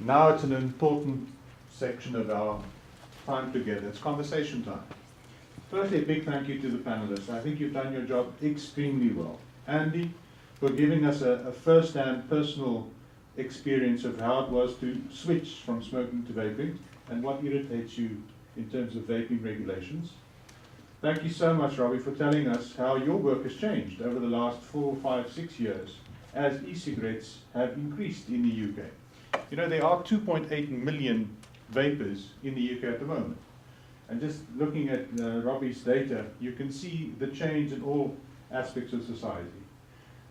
Now it's an important section of our time together. It's conversation time. Firstly, a big thank you to the panelists. I think you've done your job extremely well. Andy, for giving us a first-hand personal experience of how it was to switch from smoking to vaping and what irritates you in terms of vaping regulations. Thank you so much, Robbie, for telling us how your work has changed over the last 4, 5, 6 years as e-cigarettes have increased in the UK. You know, there are 2.8 million vapers in the UK at the moment. And just looking at Robbie's data, you can see the change in all aspects of society.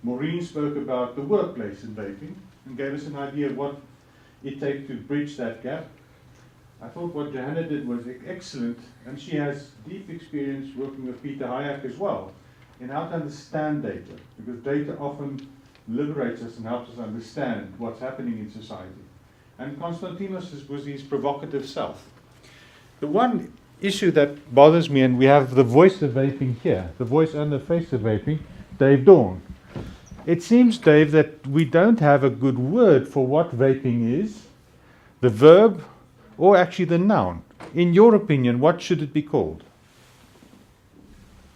Maureen spoke about the workplace in vaping and gave us an idea of what it takes to bridge that gap. I thought what Johanna did was excellent, and she has deep experience working with Peter Hayek as well in how to understand data, because data often liberates us and helps us understand what's happening in society. And Konstantinos was his provocative self. The one issue that bothers me, and we have the voice of vaping here, the voice and the face of vaping, Dave Dawn. It seems, Dave, that we don't have a good word for what vaping is, the verb, or actually the noun. In your opinion, what should it be called?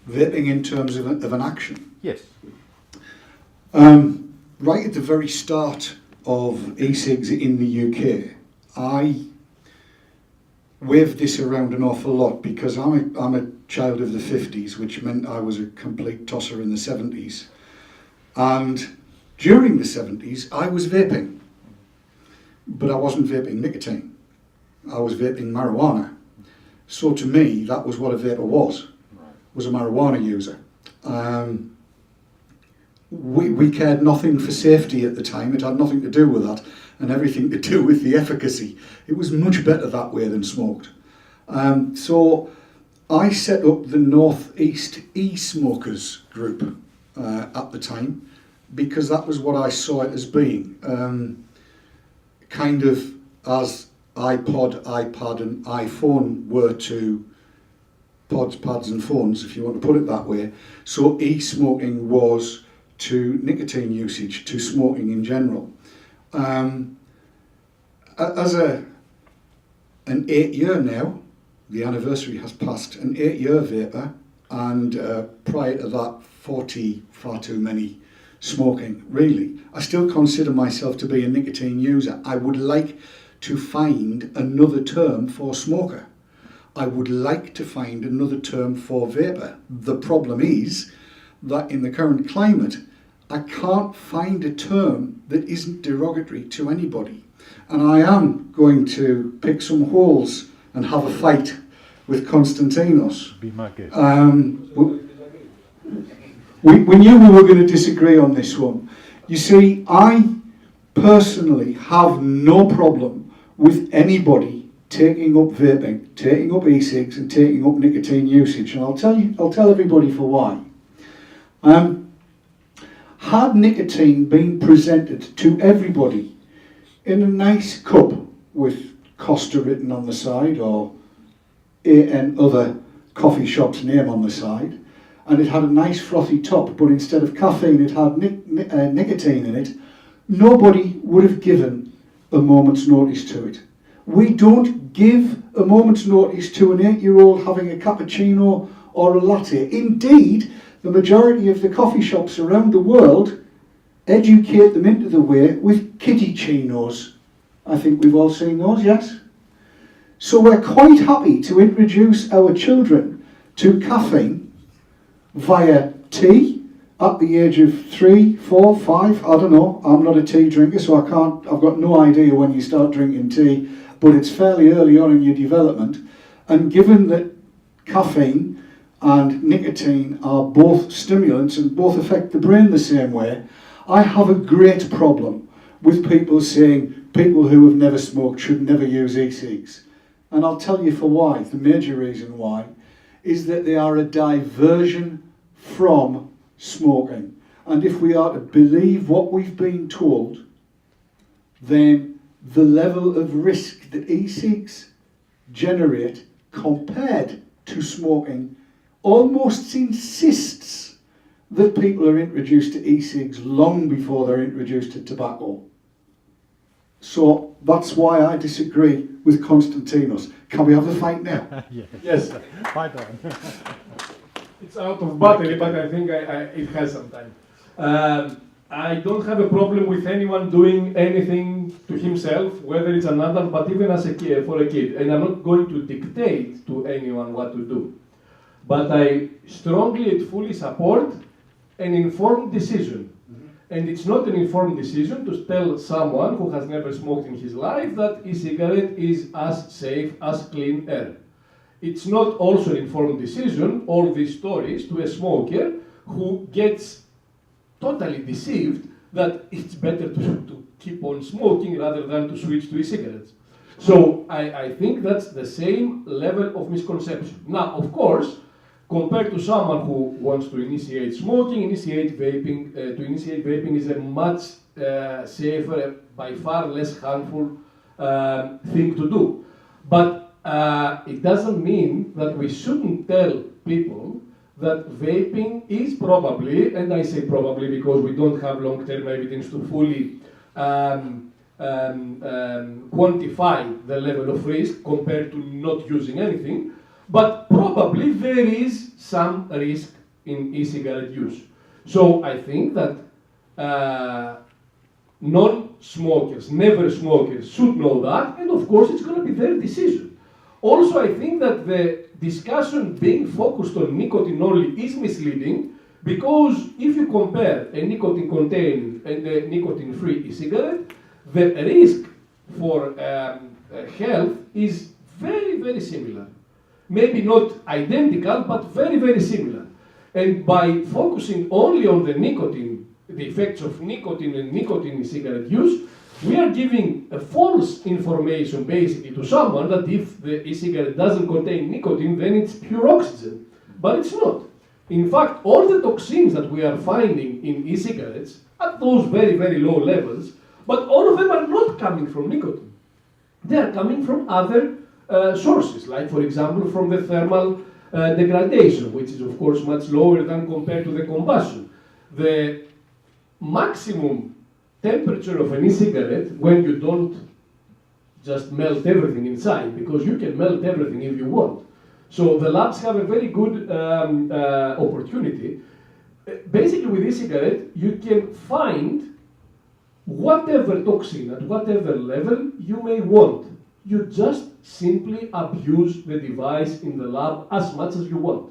Vaping in terms of an action? Yes. Right at the very start of e-cigs in the UK, I waved this around an awful lot because I'm a child of the 50s, which meant I was a complete tosser in the 70s. And during the 70s, I was vaping. But I wasn't vaping nicotine. I was vaping marijuana. So to me, that was what a vapor was a marijuana user. We cared nothing for safety at the time. It had nothing to do with that and everything to do with the efficacy. It was much better that way than smoked. So I set up the North East e-smokers group at the time because that was what I saw it as being. Kind of as iPod, iPad and iPhone were to pods, pads and phones, if you want to put it that way. So e-smoking was to nicotine usage, to smoking in general. As an 8-year now, the anniversary has passed, an 8-year vapor, and prior to that, 40, far too many smoking, really. I still consider myself to be a nicotine user. I would like to find another term for smoker. I would like to find another term for vapor. The problem is that in the current climate, I can't find a term that isn't derogatory to anybody. And I am going to pick some holes and have a fight with Konstantinos. Be my guest. We knew we were going to disagree on this one. You see, I personally have no problem with anybody taking up vaping, taking up e-cigs and taking up nicotine usage. And I'll tell everybody for why. Had nicotine been presented to everybody in a nice cup with Costa written on the side or an other coffee shop's name on the side, and it had a nice frothy top, but instead of caffeine it had nicotine in it, nobody would have given a moment's notice to it. We don't give a moment's notice to an 8-year-old having a cappuccino or a latte. Indeed, the majority of the coffee shops around the world educate them into the way with kiddie chinos. I think we've all seen those, yes? So we're quite happy to introduce our children to caffeine via tea at the age of 3, 4, 5, I don't know. I'm not a tea drinker, so I've got no idea when you start drinking tea, but it's fairly early on in your development. And given that caffeine and nicotine are both stimulants and both affect the brain the same way, I have a great problem with people saying people who have never smoked should never use e-cigs. And I'll tell you for why. The major reason why is that they are a diversion from smoking. And if we are to believe what we've been told, then the level of risk that e-cigs generate compared to smoking almost insists that people are introduced to e-cigs long before they're introduced to tobacco. So that's why I disagree with Konstantinos. Can we have a fight now? Yes, Hi, Dan. it's out of battery, but I think it has some time. I don't have a problem with anyone doing anything to himself, whether it's an adult, but even as a kid, for a kid. And I'm not going to dictate to anyone what to do. But I strongly and fully support an informed decision. And it's not an informed decision to tell someone who has never smoked in his life that e-cigarette is as safe as clean air. It's not also an informed decision, all these stories, to a smoker who gets totally deceived that it's better to keep on smoking rather than to switch to e-cigarettes. So I think that's the same level of misconception. Now, of course, compared to someone who wants to initiate smoking, to initiate vaping is a much safer, by far less harmful thing to do. But it doesn't mean that we shouldn't tell people that vaping is probably, and I say probably because we don't have long-term evidence to fully quantify the level of risk compared to not using anything, but probably there is some risk in e-cigarette use. So I think that non-smokers, never smokers, should know that, and of course it's going to be their decision. Also, I think that the discussion being focused on nicotine only is misleading, because if you compare a nicotine-containing and a nicotine-free e-cigarette, the risk for health is very, very similar. Maybe not identical, but very, very similar. And by focusing only on the nicotine, the effects of nicotine and nicotine in cigarette use, we are giving a false information basically to someone that if the e-cigarette doesn't contain nicotine, then it's pure oxygen. But it's not. In fact, all the toxins that we are finding in e-cigarettes at those very, very low levels, but all of them are not coming from nicotine. They are coming from other sources, like for example from the thermal degradation, which is of course much lower than compared to the combustion. The maximum temperature of an e-cigarette, when you don't just melt everything inside, because you can melt everything if you want. So the labs have a very good opportunity. Basically with e-cigarette, you can find whatever toxin at whatever level you may want. You just simply abuse the device in the lab as much as you want.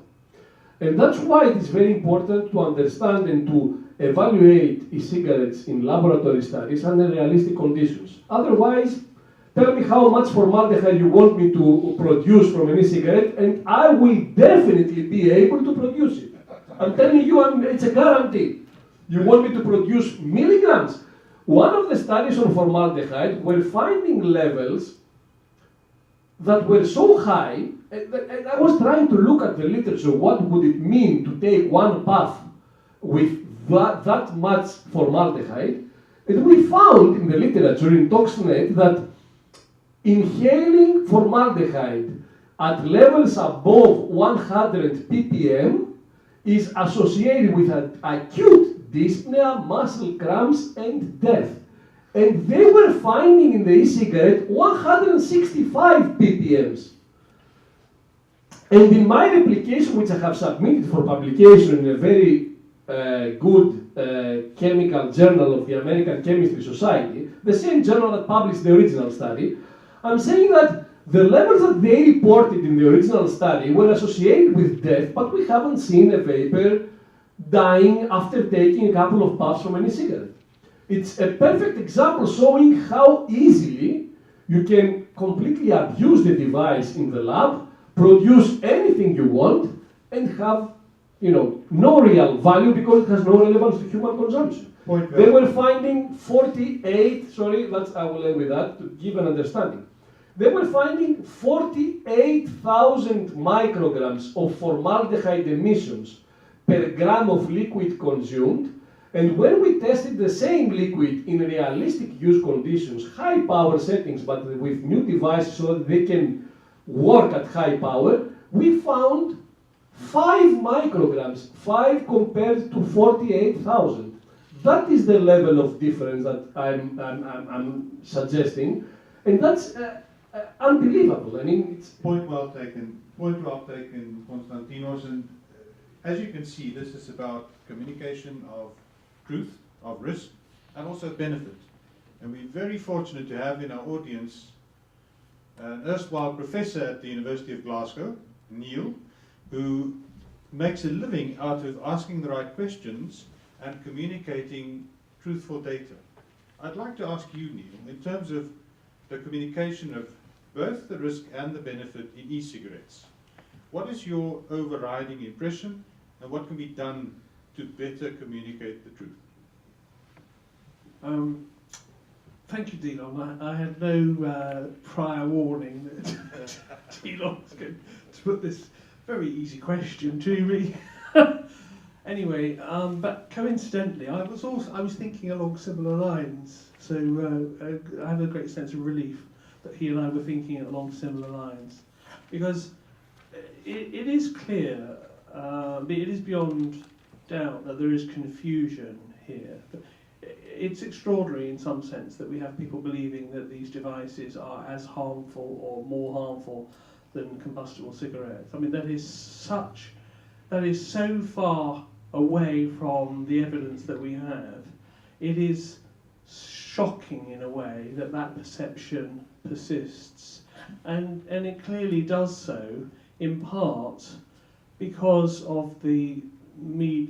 And that's why it is very important to understand and to evaluate e-cigarettes in laboratory studies under realistic conditions. Otherwise, tell me how much formaldehyde you want me to produce from an e-cigarette, and I will definitely be able to produce it. I'm telling you, it's a guarantee. You want me to produce milligrams? One of the studies on formaldehyde were finding levels that were so high, and I was trying to look at the literature, what would it mean to take one puff with that much formaldehyde, and we found in the literature, in ToxNet, that inhaling formaldehyde at levels above 100 ppm is associated with an acute dyspnea, muscle cramps, and death. And they were finding in the e-cigarette 165 ppms. And in my replication, which I have submitted for publication in a very good chemical journal of the American Chemistry Society, the same journal that published the original study, I'm saying that the levels that they reported in the original study were associated with death, but we haven't seen a vapor dying after taking a couple of puffs from any cigarette. It's a perfect example showing how easily you can completely abuse the device in the lab, produce anything you want, and have, no real value because it has no relevance to human consumption. They were finding 48, I will end with that to give an understanding. They were finding 48,000 micrograms of formaldehyde emissions per gram of liquid consumed. And when we tested the same liquid in realistic use conditions, high power settings, but with new devices so that they can work at high power, we found 5 micrograms, 5 compared to 48,000. That is the level of difference that I'm suggesting, and that's unbelievable. I mean, it's Point well taken. Point well taken, Konstantinos. And as you can see, this is about communication of truth, of risk, and also benefit. And we're very fortunate to have in our audience an erstwhile professor at the University of Glasgow, Neil, who makes a living out of asking the right questions and communicating truthful data. I'd like to ask you, Neil, in terms of the communication of both the risk and the benefit in e-cigarettes, what is your overriding impression and what can be done to better communicate the truth? Thank you, Dion. I had no prior warning that Dion was going to put this very easy question to me. Anyway, but coincidentally, I was thinking along similar lines. So I have a great sense of relief that he and I were thinking along similar lines, because it is clear, it is beyond doubt that there is confusion here. It's extraordinary in some sense that we have people believing that these devices are as harmful or more harmful than combustible cigarettes. I mean, that is so far away from the evidence that we have. It is shocking in a way that that perception persists, and it clearly does so in part because of the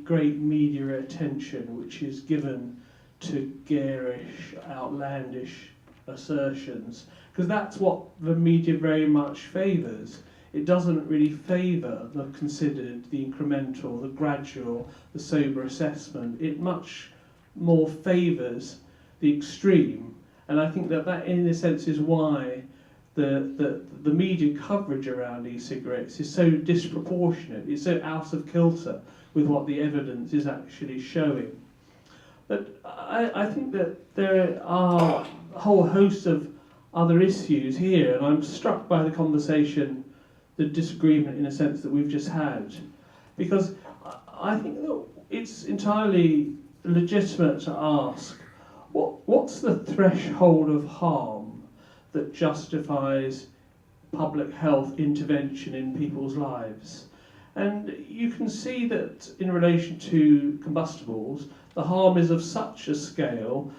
great media attention which is given to garish, outlandish assertions, because that's what the media very much favours. It doesn't really favour the considered, the incremental, the gradual, the sober assessment. It much more favours the extreme, and I think that in a sense is why the media coverage around e-cigarettes is so disproportionate. It's so out of kilter with what the evidence is actually showing. But I think that there are a whole host of other issues here, and I'm struck by the conversation, the disagreement in a sense that we've just had, because I think that it's entirely legitimate to ask, what's the threshold of harm that justifies public health intervention in people's lives? And you can see that in relation to combustibles, the harm is of such a scale,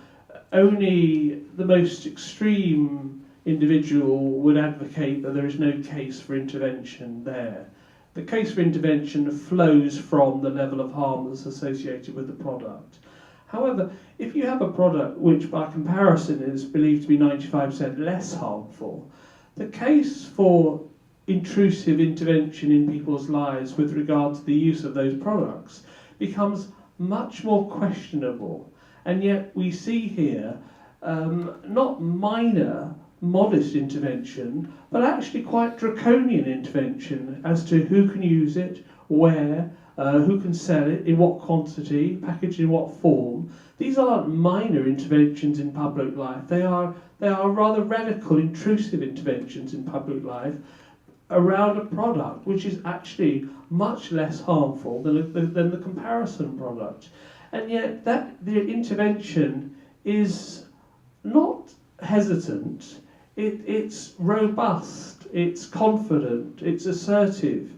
only the most extreme individual would advocate that there is no case for intervention there. The case for intervention flows from the level of harm that's associated with the product. However, if you have a product which by comparison is believed to be 95% less harmful, the case for intrusive intervention in people's lives with regard to the use of those products becomes much more questionable. And yet we see here not minor, modest intervention, but actually quite draconian intervention as to who can use it, where, who can sell it, in what quantity, packaged in what form. These aren't minor interventions in public life. They are rather radical, intrusive interventions in public life around a product which is actually much less harmful than the comparison product. And yet the intervention is not hesitant, it's robust, it's confident, it's assertive.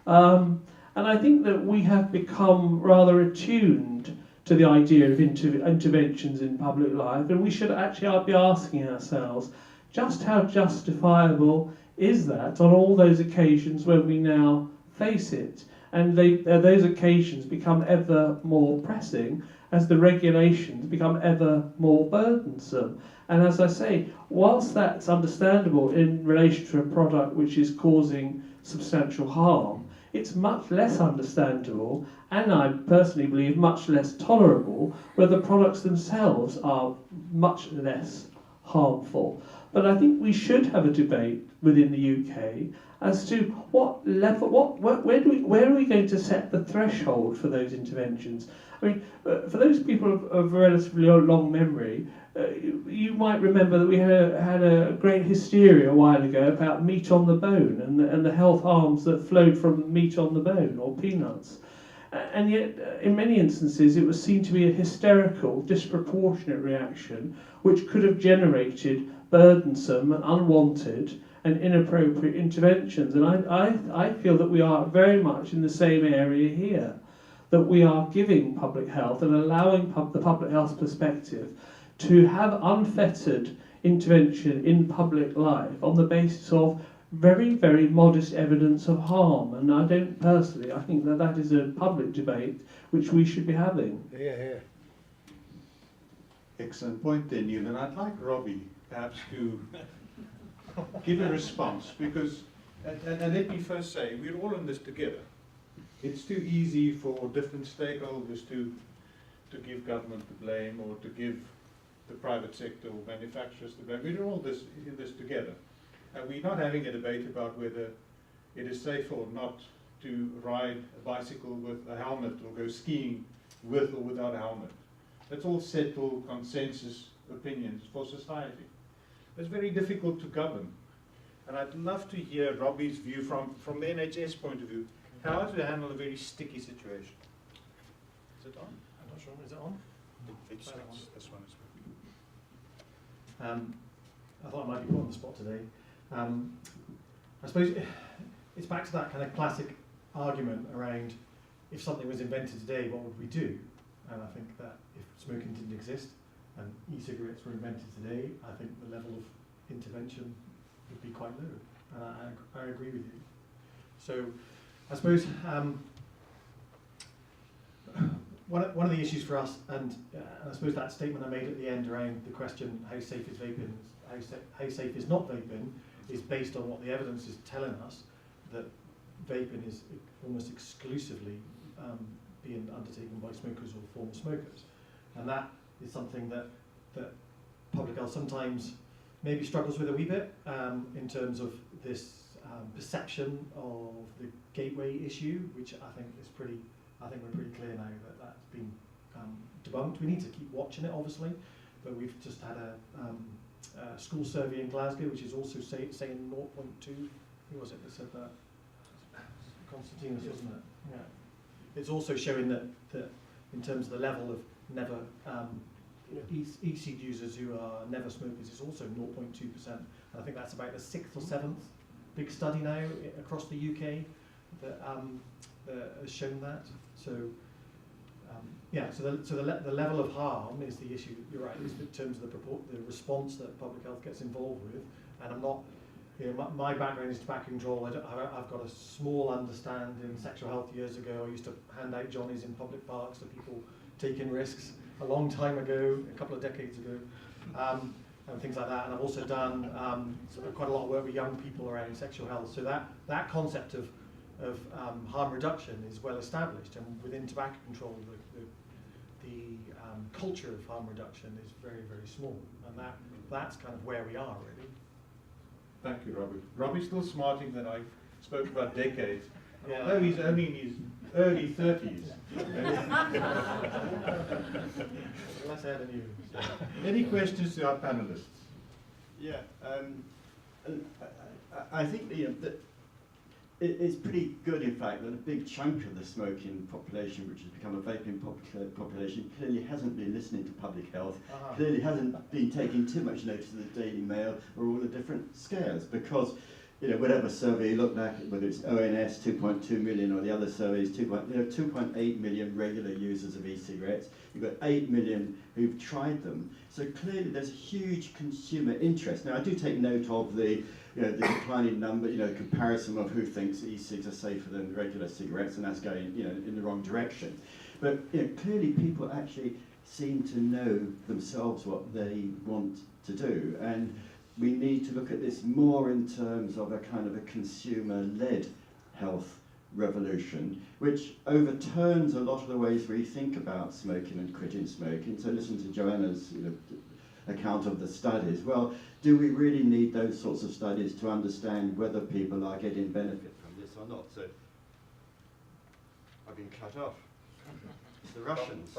And I think that we have become rather attuned to the idea of interventions in public life, and we should actually be asking ourselves, just how justifiable is that on all those occasions when we now face it? And those occasions become ever more pressing as the regulations become ever more burdensome. And as I say, whilst that's understandable in relation to a product which is causing substantial harm, it's much less understandable, and I personally believe much less tolerable, where the products themselves are much less harmful. But I think we should have a debate within the UK as to what level, where are we going to set the threshold for those interventions? I mean, for those people of relatively long memory, you might remember that we had a great hysteria a while ago about meat on the bone and the health harms that flowed from meat on the bone or peanuts. And yet, in many instances, it was seen to be a hysterical, disproportionate reaction, which could have generated burdensome, unwanted, and inappropriate interventions. And I feel that we are very much in the same area here, that we are giving public health and allowing the public health perspective to have unfettered intervention in public life on the basis of very, very modest evidence of harm. And I don't personally, I think that that is a public debate which we should be having. Yeah. Excellent point there, Neil, and I'd like Robbie perhaps to give a response, because, and let me first say, we're all in this together. It's too easy for different stakeholders to give government the blame, or to give the private sector or manufacturers the blame. We're all in this together. And we're not having a debate about whether it is safe or not to ride a bicycle with a helmet or go skiing with or without a helmet. That's all settled consensus opinions for society. It's very difficult to govern. And I'd love to hear Robbie's view from the NHS point of view, how to handle a very sticky situation. Is it on? I'm not sure. Is it on? This one is. I thought I might be put on the spot today. I suppose it's back to that kind of classic argument around if something was invented today, what would we do? And I think that if smoking didn't exist and e-cigarettes were invented today, I think the level of intervention would be quite low. And I agree with you. So I suppose one of the issues for us, and I suppose that statement I made at the end around the question, how safe is vaping, how safe is not vaping, is based on what the evidence is telling us, that vaping is almost exclusively being undertaken by smokers or former smokers. And that is something that public health sometimes maybe struggles with a wee bit in terms of this perception of the gateway issue, which I think we're pretty clear now that that's been debunked. We need to keep watching it, obviously, but we've just had a school survey in Glasgow, which is also saying 0.2. Who was it that said that? Constantinos, wasn't it? Yeah. It's also showing that in terms of the level of never e-cig users who are never smokers is also 0.2%. And I think that's about the 6th or 7th big study now across the UK that has shown that. So the level of harm is the issue. You're right. Is in terms of the response that public health gets involved with. And I'm not. My background is tobacco control. I've got a small understanding in sexual health. Years ago, I used to hand out Johnnies in public parks to people taking risks a long time ago, a couple of decades ago, and things like that. And I've also done quite a lot of work with young people around sexual health. So that concept of harm reduction is well established, and within tobacco control, the culture of harm reduction is very, very small, and that's kind of where we are really. Thank you, Robert. Robbie's still smarting that I spoke about decades. Yeah. Although he's only in his early 30s. Less ahead than you. Any questions to our panelists? Yeah, I think that it's pretty good, in fact, that a big chunk of the smoking population, which has become a vaping population, clearly hasn't been listening to public health, clearly hasn't been taking too much notice of the Daily Mail or all the different scares, because whatever survey you look at, whether it's ONS 2.2 million or the other surveys, 2.8 million regular users of e-cigarettes. You've got 8 million who've tried them. So clearly there's a huge consumer interest. Now I do take note of the declining number, comparison of who thinks e-cigs are safer than regular cigarettes, and that's going in the wrong direction. But clearly people actually seem to know themselves what they want to do, and we need to look at this more in terms of a kind of a consumer-led health revolution, which overturns a lot of the ways we think about smoking and quitting smoking. So listen to Joanna's account of the studies. Well, do we really need those sorts of studies to understand whether people are getting benefit from this or not? So I've been cut off. It's the Russians.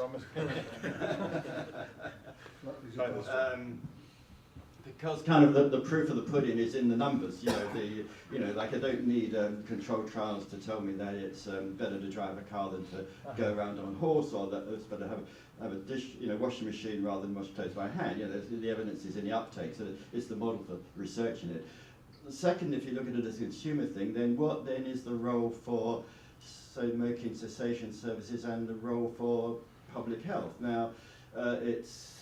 Because kind of the proof of the pudding is in the numbers, like I don't need controlled trials to tell me that it's better to drive a car than to go around on a horse, or that it's better to have a dish, washing machine rather than wash clothes by hand. The evidence is in the uptake, so it's the model for researching it. Second, if you look at it as a consumer thing, then what then is the role for smoking cessation services and the role for public health? Now, it's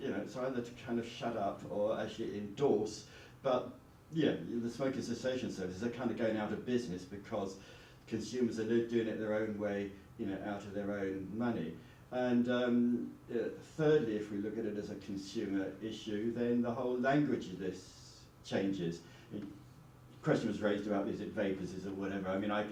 either to kind of shut up or actually endorse, but the smoking cessation services are kind of going out of business because consumers are doing it their own way, out of their own money. And thirdly, if we look at it as a consumer issue, then the whole language of this changes. The question was raised about, is it vapors, is it whatever? I mean, I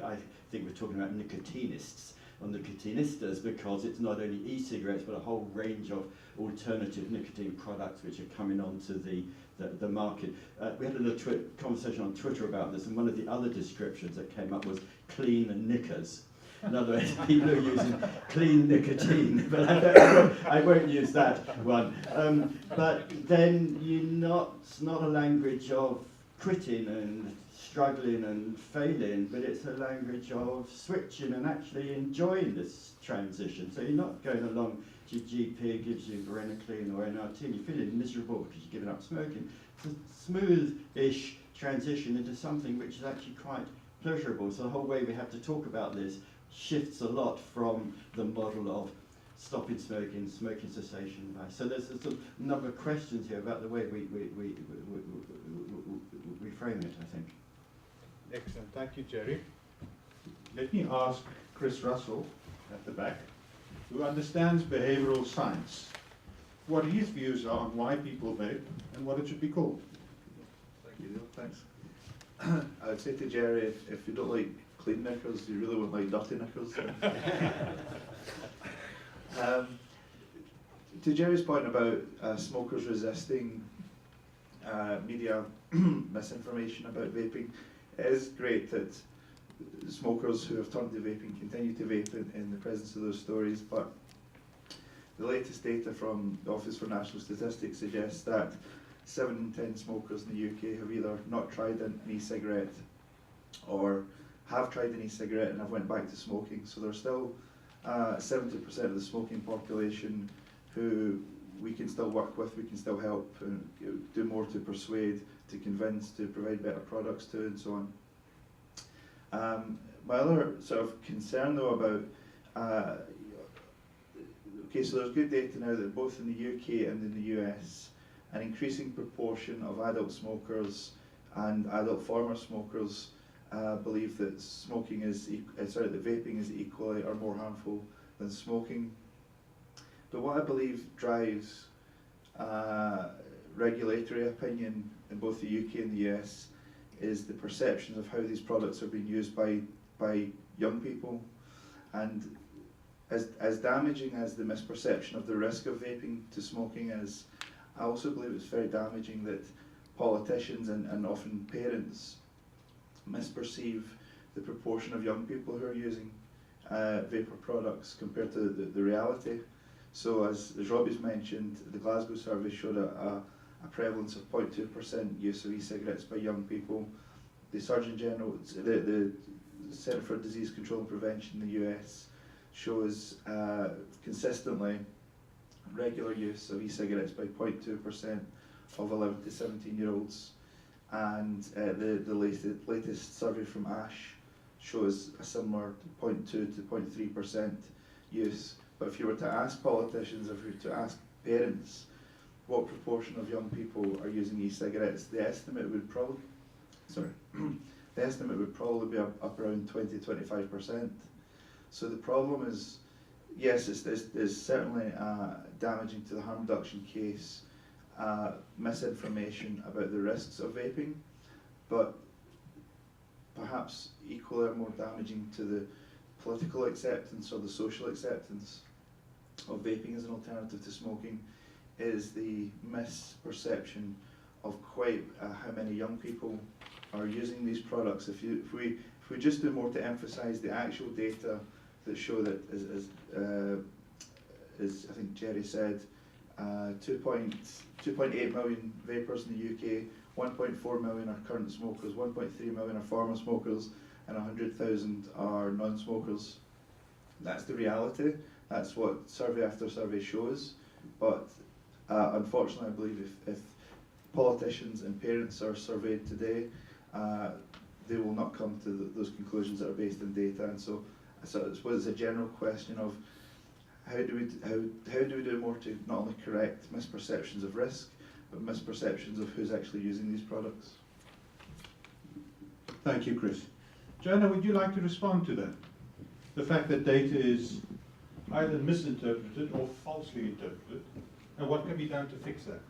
think we're talking about nicotinists or nicotinistas, because it's not only e-cigarettes but a whole range of alternative nicotine products which are coming onto the market. We had a little conversation on Twitter about this, and one of the other descriptions that came up was clean knickers. In other words, people are using clean nicotine, but I won't use that one. But then it's not a language of quitting and struggling and failing, but it's a language of switching and actually enjoying this transition. So you're not going along to your GP, gives you Varenicline or NRT, and you're feeling miserable because you've given up smoking. It's a smooth-ish transition into something which is actually quite pleasurable. So the whole way we have to talk about this shifts a lot from the model of stopping smoking, smoking cessation. So there's a number of questions here about the way we frame it, I think. Excellent, thank you, Jerry. Let me ask Chris Russell at the back, who understands behavioral science, what his views are on why people vape and what it should be called. Thank you, Neil. Thanks. I would say to Jerry, if you don't like clean knickers, you really won't like dirty knickers. To Jerry's point about smokers resisting media misinformation about vaping, it is great that smokers who have turned to vaping continue to vape in the presence of those stories, but the latest data from the Office for National Statistics suggests that 7 in 10 smokers in the UK have either not tried an e-cigarette or have tried an e-cigarette and have went back to smoking. So there's still 70% of the smoking population who we can still work with, we can still help and do more to persuade, to convince, to provide better products to, and so on. My other sort of concern though about, okay, so there's good data now that both in the UK and in the US, an increasing proportion of adult smokers and adult former smokers believe that smoking is, that vaping is equally or more harmful than smoking. But what I believe drives regulatory opinion in both the UK and the US is the perceptions of how these products are being used by young people. And as damaging as the misperception of the risk of vaping to smoking is, I also believe it's very damaging that politicians and often parents misperceive the proportion of young people who are using vapor products compared to the reality. So as Robbie's mentioned, the Glasgow survey showed a prevalence of 0.2% use of e-cigarettes by young people. The Surgeon General, the Centre for Disease Control and Prevention in the US shows consistently regular use of e-cigarettes by 0.2% of 11 to 17-year-olds. And the latest survey from ASH shows a similar 0.2 to 0.3% use. But if you were to ask politicians, if you were to ask parents, what proportion of young people are using e-cigarettes, the estimate would probably, the estimate would probably be up around 20-25%. So the problem is, yes, it's certainly damaging to the harm reduction case, misinformation about the risks of vaping, but perhaps equally or more damaging to the political acceptance or the social acceptance of vaping as an alternative to smoking is the misperception of quite how many young people are using these products. If we just do more to emphasise the actual data that show that, as I think Jerry said, 2.8 million vapers in the UK, 1.4 million are current smokers, 1.3 million are former smokers, and 100,000 are non-smokers. That's the reality. That's what survey after survey shows. But unfortunately, I believe if politicians and parents are surveyed today, they will not come to those conclusions that are based on data. And so I suppose it's a general question of how do we do more to not only correct misperceptions of risk, but misperceptions of who's actually using these products. Thank you, Chris. Joanna, would you like to respond to that? The fact that data is either misinterpreted or falsely interpreted, and what can be done to fix that?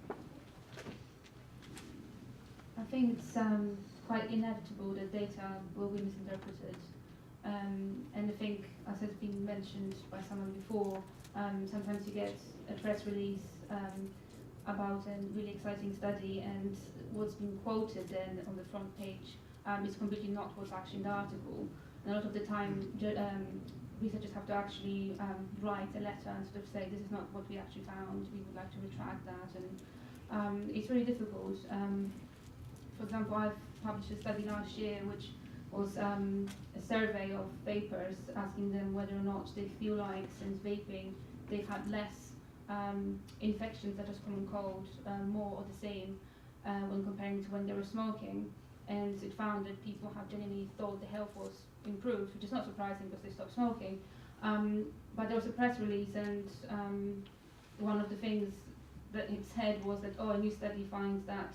I think it's quite inevitable that data will be misinterpreted. And I think, as has been mentioned by someone before, sometimes you get a press release about a really exciting study, and what's been quoted then on the front page is completely not what's actually in the article. And a lot of the time, researchers have to actually write a letter and sort of say, this is not what we actually found, we would like to retract that, and it's really difficult. For example, I've published a study last year which was a survey of vapers, asking them whether or not they feel like since vaping they've had less infections such as common cold, more or the same when comparing to when they were smoking. And it found that people have genuinely thought their health was improved, which is not surprising because they stopped smoking. But there was a press release, and one of the things that it said was that, a new study finds that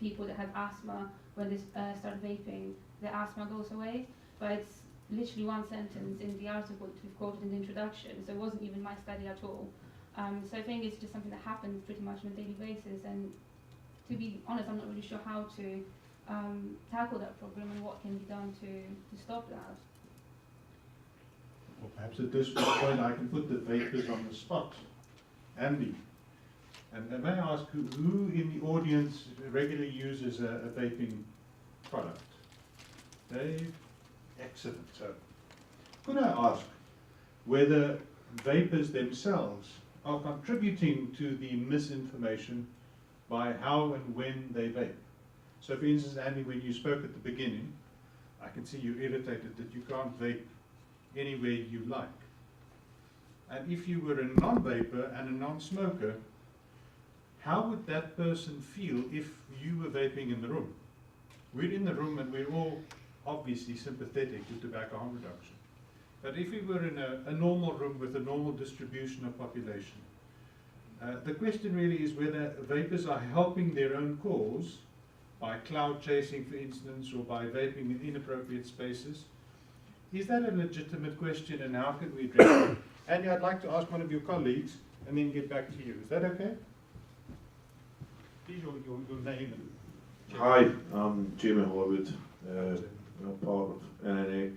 people that have asthma, when they start vaping, their asthma goes away. But it's literally one sentence in the article that we've quoted in the introduction, so it wasn't even my study at all. So I think it's just something that happens pretty much on a daily basis, and to be honest, I'm not really sure how to tackle that problem and what can be done to stop that. Or perhaps at this point I can put the vapers on the spot. Andy, and may I ask who in the audience regularly uses a vaping product? Dave? Excellent. So, could I ask whether vapers themselves are contributing to the misinformation by how and when they vape? So for instance, Andy, when you spoke at the beginning, I can see you're irritated that you can't vape anywhere you like. And if you were a non-vaper and a non-smoker, how would that person feel if you were vaping in the room? We're in the room and we're all obviously sympathetic to tobacco harm reduction. But if we were in a normal room with a normal distribution of population, the question really is whether vapers are helping their own cause by cloud chasing, for instance, or by vaping in inappropriate spaces. Is that a legitimate question, and how can we address it? Andy, I'd like to ask one of your colleagues and then get back to you. Is that okay? Please, your name. Hi, I'm Jamie Hollywood, I'm part of NNA.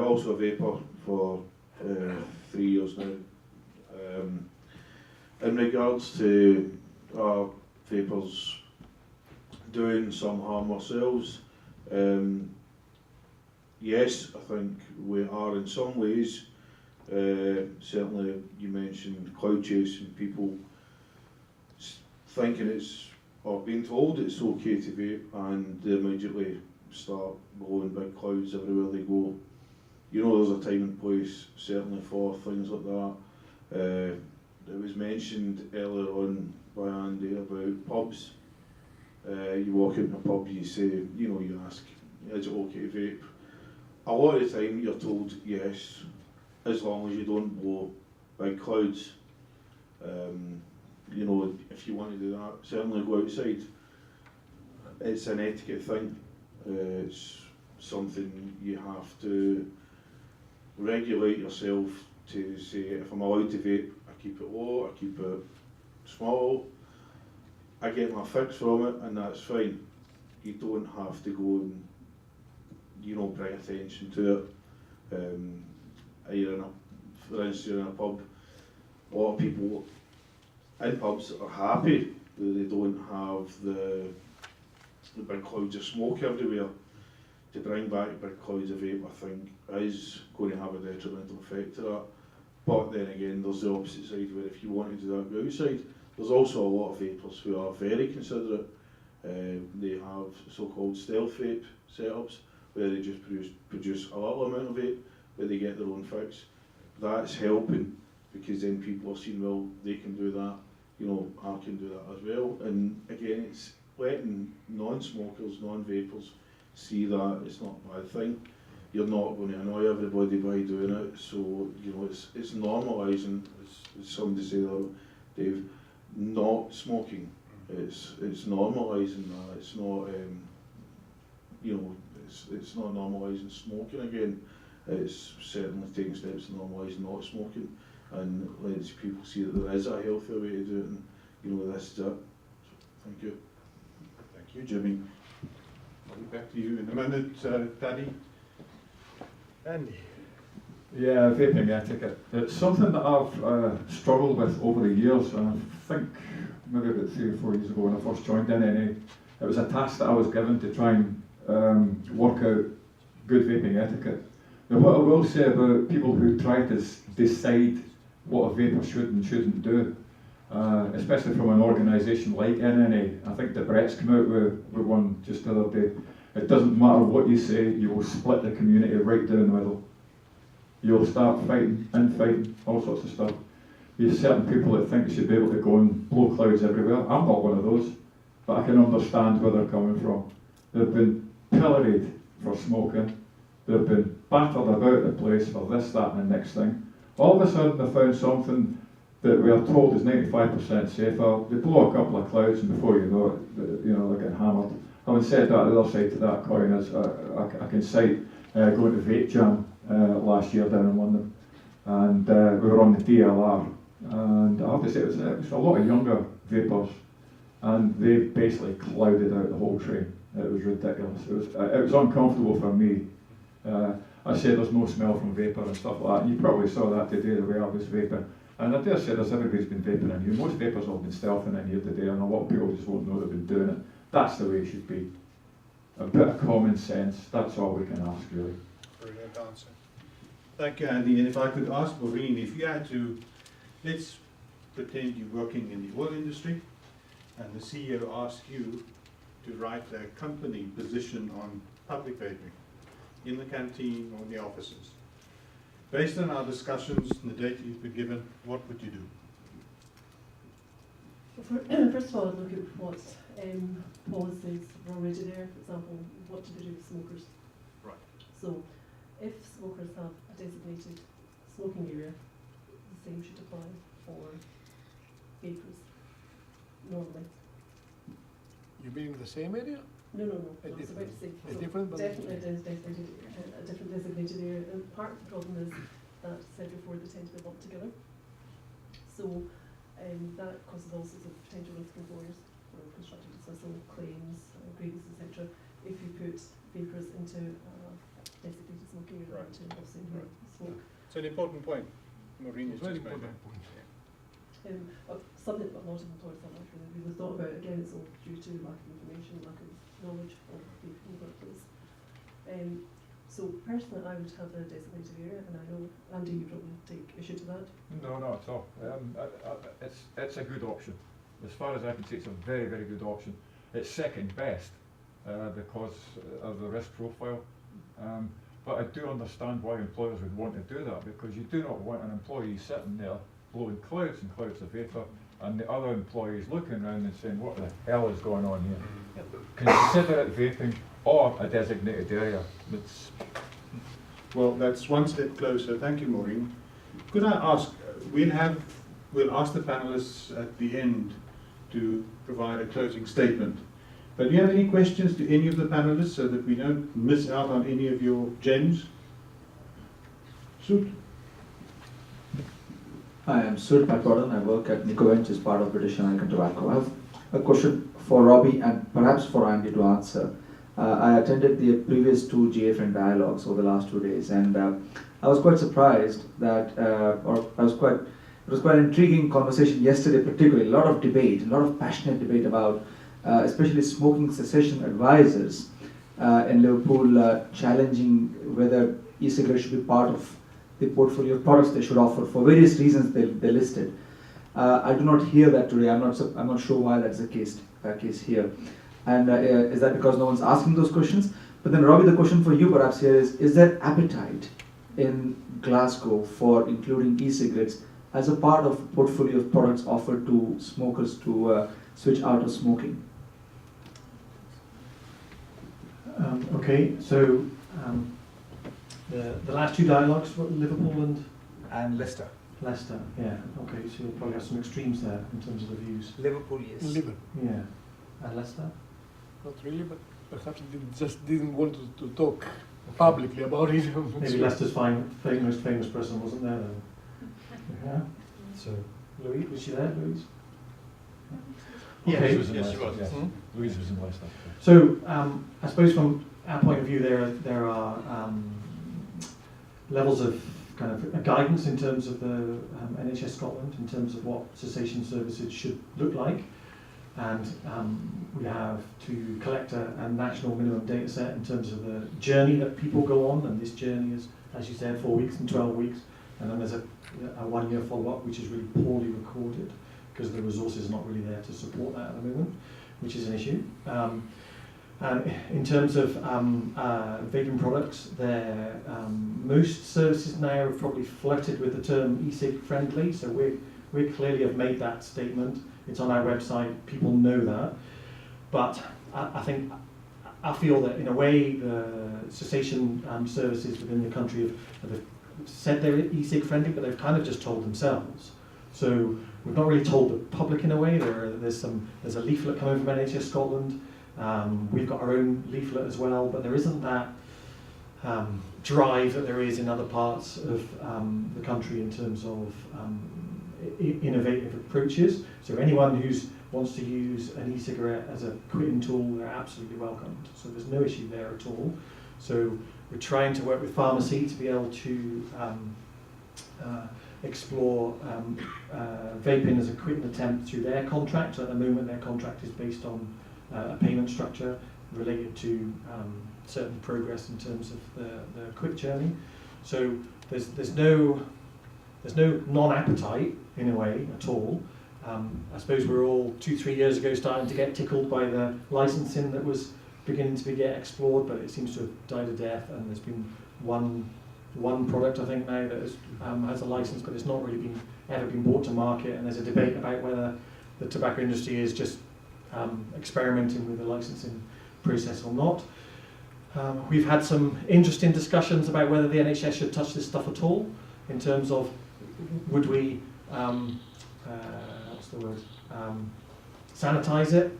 Also a vapor for 3 years now. In regards to our vapors doing some harm ourselves, yes, I think we are in some ways. Certainly you mentioned cloud chasing, people thinking it's, or being told it's okay to vape, and they immediately start blowing big clouds everywhere they go. You know, there's a time and place certainly for things like that. It was mentioned earlier on by Andy about pubs. You walk into a pub, you say, you know, you ask, is it okay to vape? A lot of the time you're told yes, as long as you don't blow big clouds. You know, if you want to do that, certainly go outside. It's an etiquette thing. It's something you have to regulate yourself to say, if I'm allowed to vape, I keep it low, I keep it small, I get my fix from it, and that's fine. You don't have to go and, you know, bring attention to it. You're in a, for instance, you're in a pub, a lot of people in pubs are happy that they don't have the big clouds of smoke everywhere. To bring back big clouds of vape, I think, is going to have a detrimental effect to that. But then again, there's the opposite side where if you want to do that, go outside. There's also a lot of vapers who are very considerate. They have so-called stealth vape setups where they just produce a little amount of vape, but they get their own fix. That's helping, because then people are seeing, well, they can do that, you know, I can do that as well. And again, it's letting non-smokers, non-vapers see that it's not a bad thing. You're not going to annoy everybody by doing it, so you know it's normalising. As somebody said, Dave, not smoking. It's normalising that. It's not you know it's not normalising smoking again. It's certainly taking steps to normalise not smoking, and lets people see that there is a healthier way to do it, and you know this is it. So, thank you. Thank you, Jimmy. I'll be back to you in a minute, Paddy. Andy. Yeah, vaping etiquette. It's something that I've struggled with over the years, and I think maybe about 3 or 4 years ago when I first joined NNA, it was a task that I was given to try and work out good vaping etiquette. Now, what I will say about people who try to decide what a vapor should and shouldn't do, especially from an organisation like NNA, I think that Brett's come out with one just the other day. It doesn't matter what you say, you will split the community right down the middle. You'll start fighting, infighting, all sorts of stuff. You have certain people that think you should be able to go and blow clouds everywhere. I'm not one of those, but I can understand where they're coming from. They've been pilloried for smoking. They've been battered about the place for this, that and the next thing. All of a sudden they found something that we are told is 95% safer. They blow a couple of clouds and before you know it, you know, they're getting hammered. Having said that, the other side to that coin is I can cite going to Vape Jam last year down in London, and we were on the DLR, and I have to say it was a lot of younger vapors, and they basically clouded out the whole train. It was ridiculous. It was uncomfortable for me. I said there's no smell from vapour and stuff like that, and you probably saw that today the way I was vaping. And I dare say everybody's been vaping in here. Most vapors have been stealthing in here today, and a lot of people just won't know they've been doing it. That's the way it should be. A bit of common sense, that's all we can ask, really. Brilliant answer. Thank you, Andy. And if I could ask Maureen, if you had to, let's pretend you're working in the oil industry, and the CEO asks you to write a company position on public vaping in the canteen or in the offices. Based on our discussions and the data you've been given, what would you do? First of all, I'd look at what policies are already there. For example, what do they do with smokers? Right. So, if smokers have a designated smoking area, the same should apply for vapers, normally. You mean the same area? No. I was about to say, A different, but definitely it is designated, a different designated area. And part of the problem is that, said before, they tend to be lumped together. So that causes all sorts of potential risk employers for constructive dismissal, claims, grievances, etc. If you put vapors into designated smoking area, Right. to obviously smoke. It's an important point. Maureen it's has very just made important point. Something that a lot of employers have not really thought about. Again, it's all due to lack of information, lack of knowledge of the workplace. So personally, I would have a designated area, and I know Andy, you probably take issue to that. No, not at all. It's a good option. As far as I can see, it's a very, very good option. It's second best because of the risk profile. But I do understand why employers would want to do that, because you do not want an employee sitting there blowing clouds and clouds of vapour, and the other employees looking around and saying, what the hell is going on here? Consider it vaping or a designated area. Well, that's one step closer. Thank you, Maureen. Could I ask, we'll ask the panelists at the end to provide a closing statement. But do you have any questions to any of the panelists so that we don't miss out on any of your gems? Soot. Hi, I'm Sud McCorden. I work at Nicotine, which is part of British American Tobacco. I have a question for Robbie and perhaps for Andy to answer. I attended the previous 2 GFN Dialogues over the last 2 days, and I was quite surprised that, it was quite an intriguing conversation yesterday, particularly. A lot of debate, a lot of passionate debate about especially smoking cessation advisors in Liverpool challenging whether e-cigarettes should be part of the portfolio of products they should offer for various reasons they listed. I do not hear that today. I'm not sure why that's the case here. And is that because no one's asking those questions? But then, Robbie, the question for you perhaps here is there appetite in Glasgow for including e-cigarettes as a part of a portfolio of products offered to smokers to switch out of smoking? Okay, so the last two dialogues, what, Liverpool and Leicester. Leicester, yeah. Okay, so you'll probably have some extremes there in terms of the views. Liverpool, yes. Liverpool. Yeah. And Leicester? Not really, but perhaps they just didn't want to talk publicly about it. Maybe Leicester's most famous person wasn't there then. Yeah. So, Louise, was she there, Louise? Okay. Yes, she was. Yes. Louise was in Leicester. So, I suppose from our point of view, there are levels of kind of guidance in terms of the NHS Scotland, in terms of what cessation services should look like. And we have to collect a national minimum data set in terms of the journey that people go on, and this journey is, as you said, 4 weeks and 12 weeks, and then there's a 1 year follow-up, which is really poorly recorded because the resources are not really there to support that at the moment, which is an issue. And in terms of vaping products, most services now have probably flirted with the term e-cig friendly, so we clearly have made that statement. It's on our website, people know that. But I feel that in a way the cessation services within the country have said they're e-cig friendly, but they've kind of just told themselves. So we've not really told the public in a way. There's a leaflet coming from NHS Scotland. We've got our own leaflet as well, but there isn't that drive that there is in other parts of the country in terms of innovative approaches. So anyone who wants to use an e-cigarette as a quitting tool, they're absolutely welcomed. So there's no issue there at all. So we're trying to work with pharmacy to be able to explore vaping as a quitting attempt through their contract. So at the moment their contract is based on a payment structure related to certain progress in terms of the quit journey. So there's no non-appetite in a way at all. I suppose we're all 2-3 years ago starting to get tickled by the licensing that was beginning to get explored, but it seems to have died a death, and there's been one product I think now that has a license, but it's not really ever been brought to market, and there's a debate about whether the tobacco industry is just experimenting with the licensing process or not. We've had some interesting discussions about whether the NHS should touch this stuff at all, in terms of would we, sanitise it,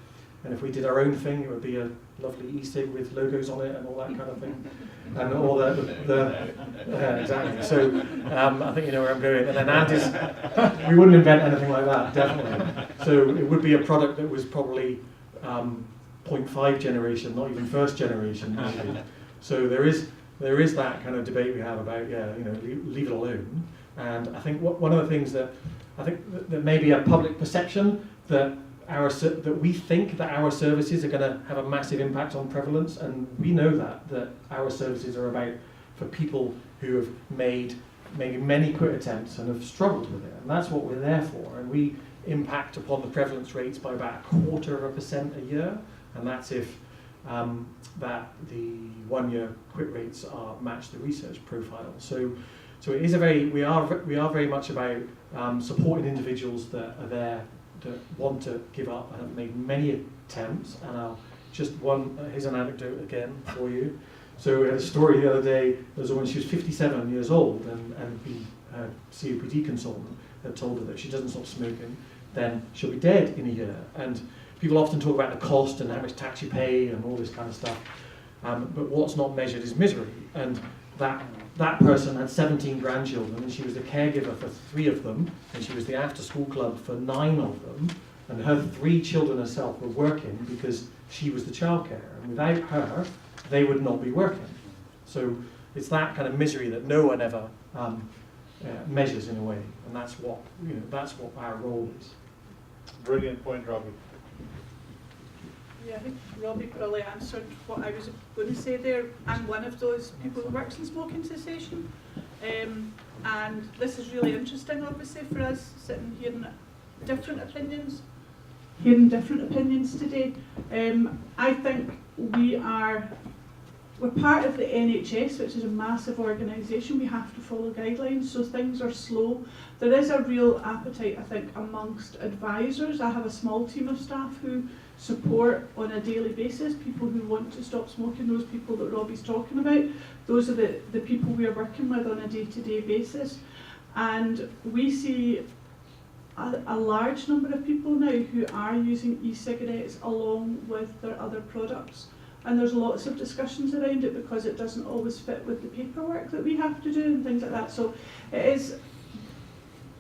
and if we did our own thing, it would be a lovely e-cig with logos on it and all that kind of thing, and all the exactly. So I think you know where I'm going. And then Andy's, we wouldn't invent anything like that, definitely. So it would be a product that was probably 0.5 generation, not even first generation, maybe. So there is that kind of debate we have about leave it alone. And I think one of the things that I think that may be a public perception that we think that our services are going to have a massive impact on prevalence, and we know that our services are about for people who have made maybe many quit attempts and have struggled with it, and that's what we're there for. And we impact upon the prevalence rates by about 0.25% a year, and that's if that the 1 year quit rates match the research profile. So it is we are very much about supporting individuals that are there that want to give up and have made many attempts. And here's an anecdote again for you. So we had a story the other day. There was a woman, she was 57 years old, and her COPD consultant had told her that if she doesn't stop smoking, then she'll be dead in a year. And people often talk about the cost and how much tax you pay and all this kind of stuff. But what's not measured is misery. And that person had 17 grandchildren, and she was the caregiver for 3 of them, and she was the after-school club for 9 of them, and her 3 children herself were working because she was the childcare, and without her, they would not be working. So it's that kind of misery that no one ever measures in a way, and that's what our role is. Brilliant point, Robbie. Yeah, I think Robbie probably answered what I was going to say there. I'm one of those people who works in smoking cessation, and this is really interesting, obviously, for us sitting here different opinions, hearing different opinions today. I think we're part of the NHS, which is a massive organisation. We have to follow guidelines, so things are slow. There is a real appetite, I think, amongst advisors. I have a small team of staff who support on a daily basis people who want to stop smoking, those people that Robbie's talking about. Those are the people we are working with on a day-to-day basis. And we see a large number of people now who are using e-cigarettes along with their other products. And there's lots of discussions around it because it doesn't always fit with the paperwork that we have to do and things like that. So it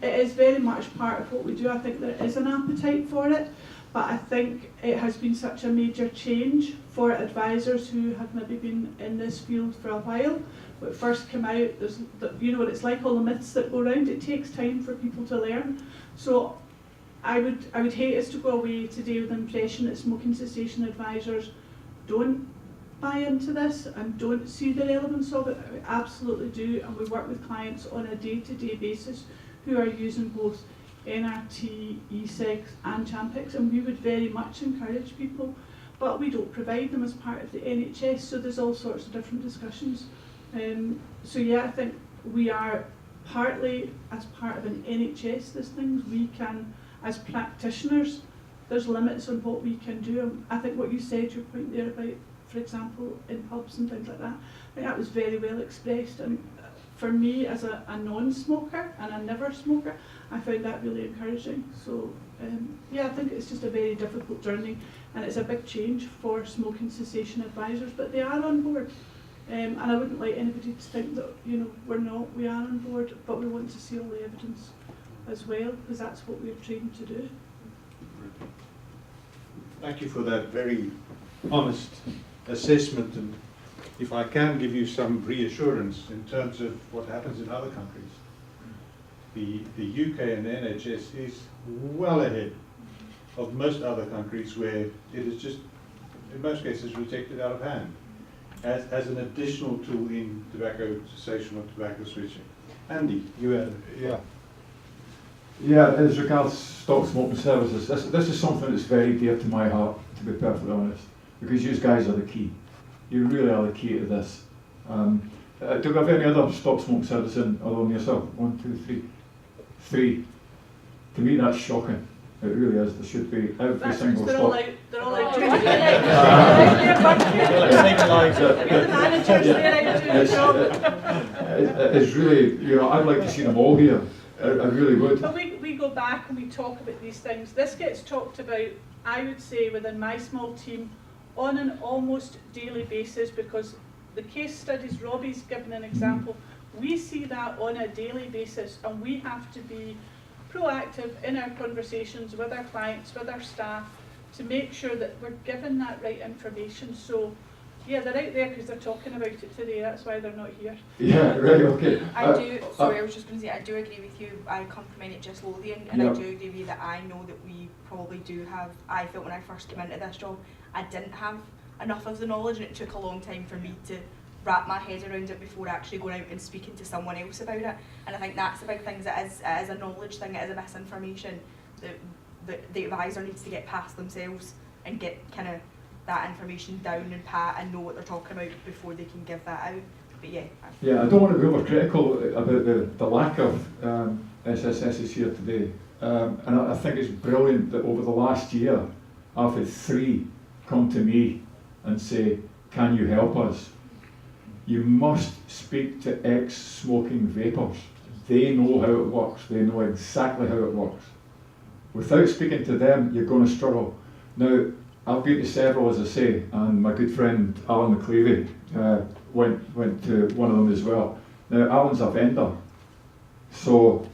is very much part of what we do. I think there is an appetite for it, but I think it has been such a major change for advisors who have maybe been in this field for a while. When it first came out, you know what it's like, all the myths that go around. It takes time for people to learn. So I would hate us to go away today with the impression that smoking cessation advisors don't buy into this and don't see the relevance of it. We absolutely do, and we work with clients on a day-to-day basis who are using both NRT, e-cigs and Champix, and we would very much encourage people, but we don't provide them as part of the NHS, so there's all sorts of different discussions. So yeah, I think we are partly as part of an NHS, there's things we can, as practitioners, there's limits on what we can do. I think what you said, your point there about, for example, in pubs and things like that, I think that was very well expressed. And for me, as a non-smoker and a never smoker, I found that really encouraging. So yeah, I think it's just a very difficult journey, and it's a big change for smoking cessation advisors, but they are on board. And I wouldn't like anybody to think that, you know, we're not, we are on board, but we want to see all the evidence as well, because that's what we're trained to do. Thank you for that very honest assessment, and if I can give you some reassurance in terms of what happens in other countries, the UK and the NHS is well ahead of most other countries where it is just, in most cases, rejected out of hand as an additional tool in tobacco cessation or tobacco switching. Andy, you had Yeah, as regards stop smoking services, this is something that's very dear to my heart, to be perfectly honest, because you guys are the key. You really are the key to this. Do we have any other stop smoking service in other than yourself? 1, 2, 3. 3. To me, that's shocking. It really is. There should be every single they're stop. all out. They're all out doing it. It's really, you know, I'd like to see them all here. I really would. But we go back and we talk about these things. This gets talked about, I would say, within my small team on an almost daily basis, because the case studies, Robbie's given an example, we see that on a daily basis, and we have to be proactive in our conversations with our clients, with our staff, to make sure that we're given that right information. So yeah, they're out there because they're talking about it today, that's why they're not here. Yeah, right, okay. I was just going to say, I do agree with you. I come from NHS Lothian, and I do agree with you that I know that we probably do have, I felt when I first came into this job, I didn't have enough of the knowledge, and it took a long time for me to wrap my head around it before actually going out and speaking to someone else about it. And I think that's the big thing, it is a knowledge thing, it is a misinformation that the advisor needs to get past themselves and get kind of that information down and pat and know what they're talking about before they can give that out. But yeah. Yeah, I don't want to be overcritical about the lack of SSSs here today. And I think it's brilliant that over the last year, I've had 3 come to me and say, can you help us? You must speak to ex-smoking vapers. They know how it works. They know exactly how it works. Without speaking to them, you're going to struggle. Now, I've been to several, as I say, and my good friend Alan McCleavey went to one of them as well. Now, Alan's a vendor, so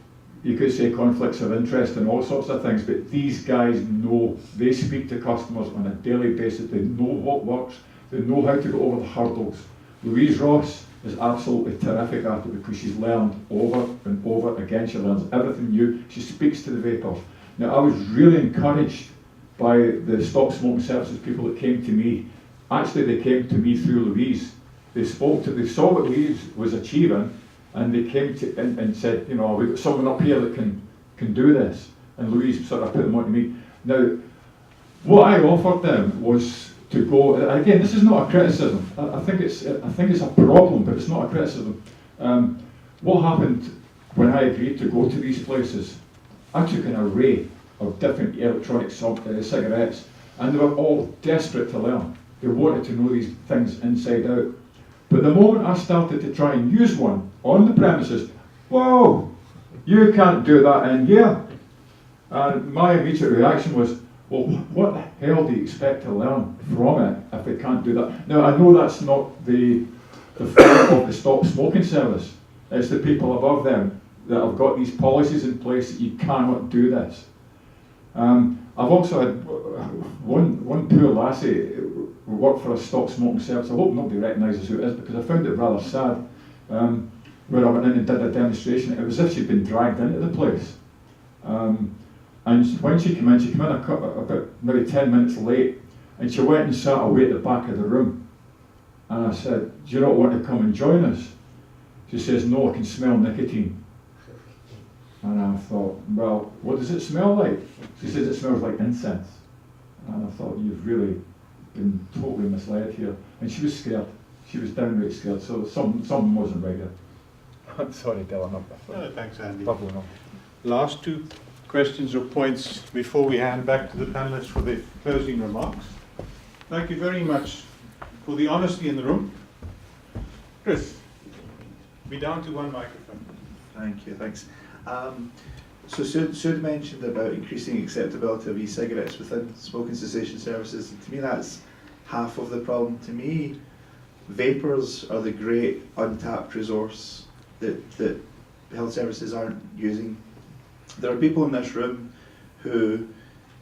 you could say conflicts of interest and all sorts of things, but these guys know. They speak to customers on a daily basis. They know what works. They know how to go over the hurdles. Louise Ross is absolutely terrific at it because she's learned over and over again. She learns everything new. She speaks to the vapors. Now, I was really encouraged by the stop smoking services people that came to me. Actually, they came to me through Louise. They saw what Louise was achieving, and they came to and said, you know, we've got someone up here that can do this. and Louise sort of put them onto me. Now, what I offered them was to go, again, this is not a criticism, I think it's a problem, but it's not a criticism. What happened when I agreed to go to these places, I took an array of different electronic cigarettes, and they were all desperate to learn. They wanted to know these things inside out. But the moment I started to try and use one on the premises, whoa, you can't do that in here. And my immediate reaction was, well, what the hell do you expect to learn from it if they can't do that? Now, I know that's not the fault of the Stop Smoking Service. It's the people above them that have got these policies in place that you cannot do this. I've also had one poor lassie who worked for a Stop Smoking Service. I hope nobody recognises who it is because I found it rather sad. Where I went in and did a demonstration, it was as if she'd been dragged into the place. And when she came in about maybe 10 minutes late, and she went and sat away at the back of the room. And I said, do you not want to come and join us? She says, no, I can smell nicotine. And I thought, well, what does it smell like? She says it smells like incense. And I thought, you've really been totally misled here. And she was scared. She was downright scared. So something wasn't right there. I'm sorry, Dylan. No, thanks, Andy. Last two questions or points before we hand back to the panelists for their closing remarks. Thank you very much for the honesty in the room. Chris, be down to one microphone. Thank you, thanks. So Sud mentioned about increasing acceptability of e-cigarettes within smoking cessation services. And to me, that's half of the problem. To me, vapors are the great untapped resource that health services aren't using. There are people in this room who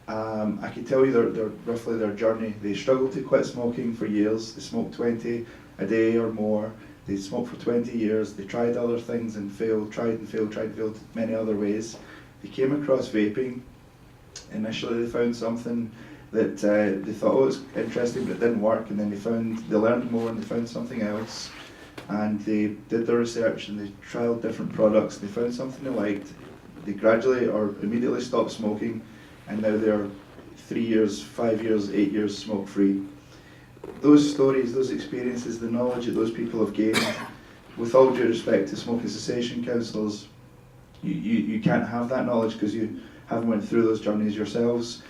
I can tell you their roughly their journey. They struggled to quit smoking for years. They smoked 20 a day or more. They smoked for 20 years. They tried other things and failed, tried and failed many other ways. They came across vaping. Initially they found something that they thought, oh, it's interesting, but it didn't work. And then they learned more and they found something else. And they did their research and they tried different products. They found something they liked. They gradually or immediately stopped smoking, and now they're 3 years, 5 years, 8 years smoke free. Those stories, those experiences, the knowledge that those people have gained, with all due respect to smoking cessation counsellors, you can't have that knowledge because you haven't went through those journeys yourselves.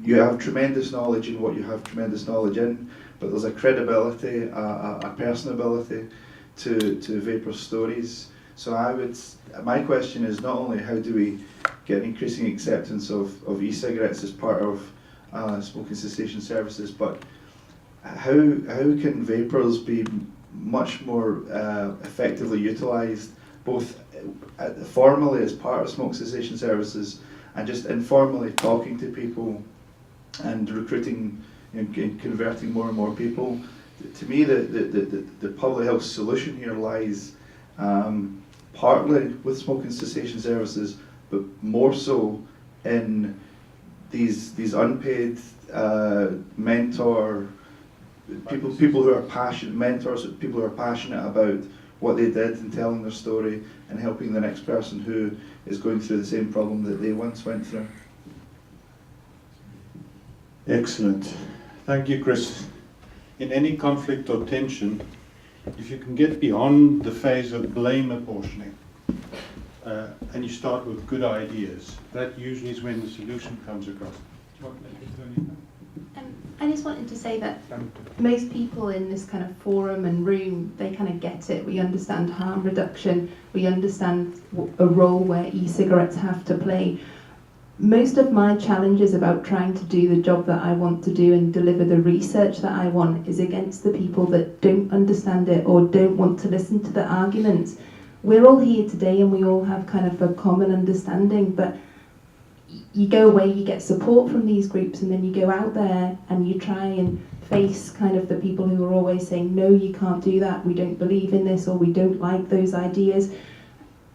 You have tremendous knowledge in what you have tremendous knowledge in, but there's a credibility, a personability to vapor stories. So my question is not only how do we get increasing acceptance of e-cigarettes as part of smoking cessation services, but how can vapors be much more effectively utilised, both formally as part of smoke cessation services and just informally talking to people and recruiting and converting more and more people. To me, the public health solution here lies partly with smoking cessation services, but more so in these unpaid mentor people who are passionate mentors, people who are passionate about what they did and telling their story and helping the next person who is going through the same problem that they once went through. Excellent. Thank you, Chris. In any conflict or tension, if you can get beyond the phase of blame apportioning and you start with good ideas, that usually is when the solution comes across. I just wanted to say that most people in this kind of forum and room, they kind of get it. We understand harm reduction. We understand a role where e-cigarettes have to play. Most of my challenges about trying to do the job that I want to do and deliver the research that I want is against the people that don't understand it or don't want to listen to the arguments. We're all here today and we all have kind of a common understanding, but you go away, you get support from these groups, and then you go out there and you try and face kind of the people who are always saying, no, you can't do that, we don't believe in this, or we don't like those ideas.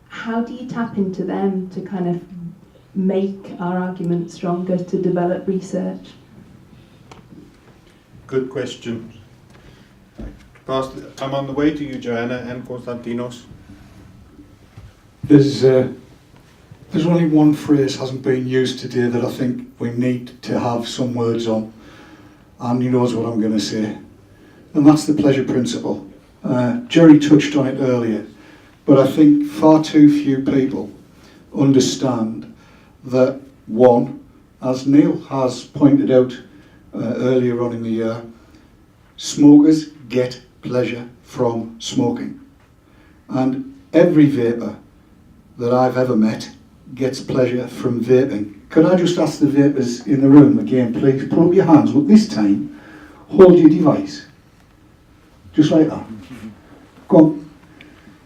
How do you tap into them to kind of make our argument stronger, to develop research? Good question. I'm on the way to you, Joanna and Konstantinos. There's There's only one phrase hasn't been used today that I think we need to have some words on, and he knows what I'm going to say, and that's the pleasure principle. Jerry touched on it earlier, but I think far too few people understand that, one, as Neil has pointed out earlier on in the year, smokers get pleasure from smoking. And every vapor that I've ever met gets pleasure from vaping. Could I just ask the vapors in the room again, please, put up your hands, but this time, hold your device. Just like that. Go on.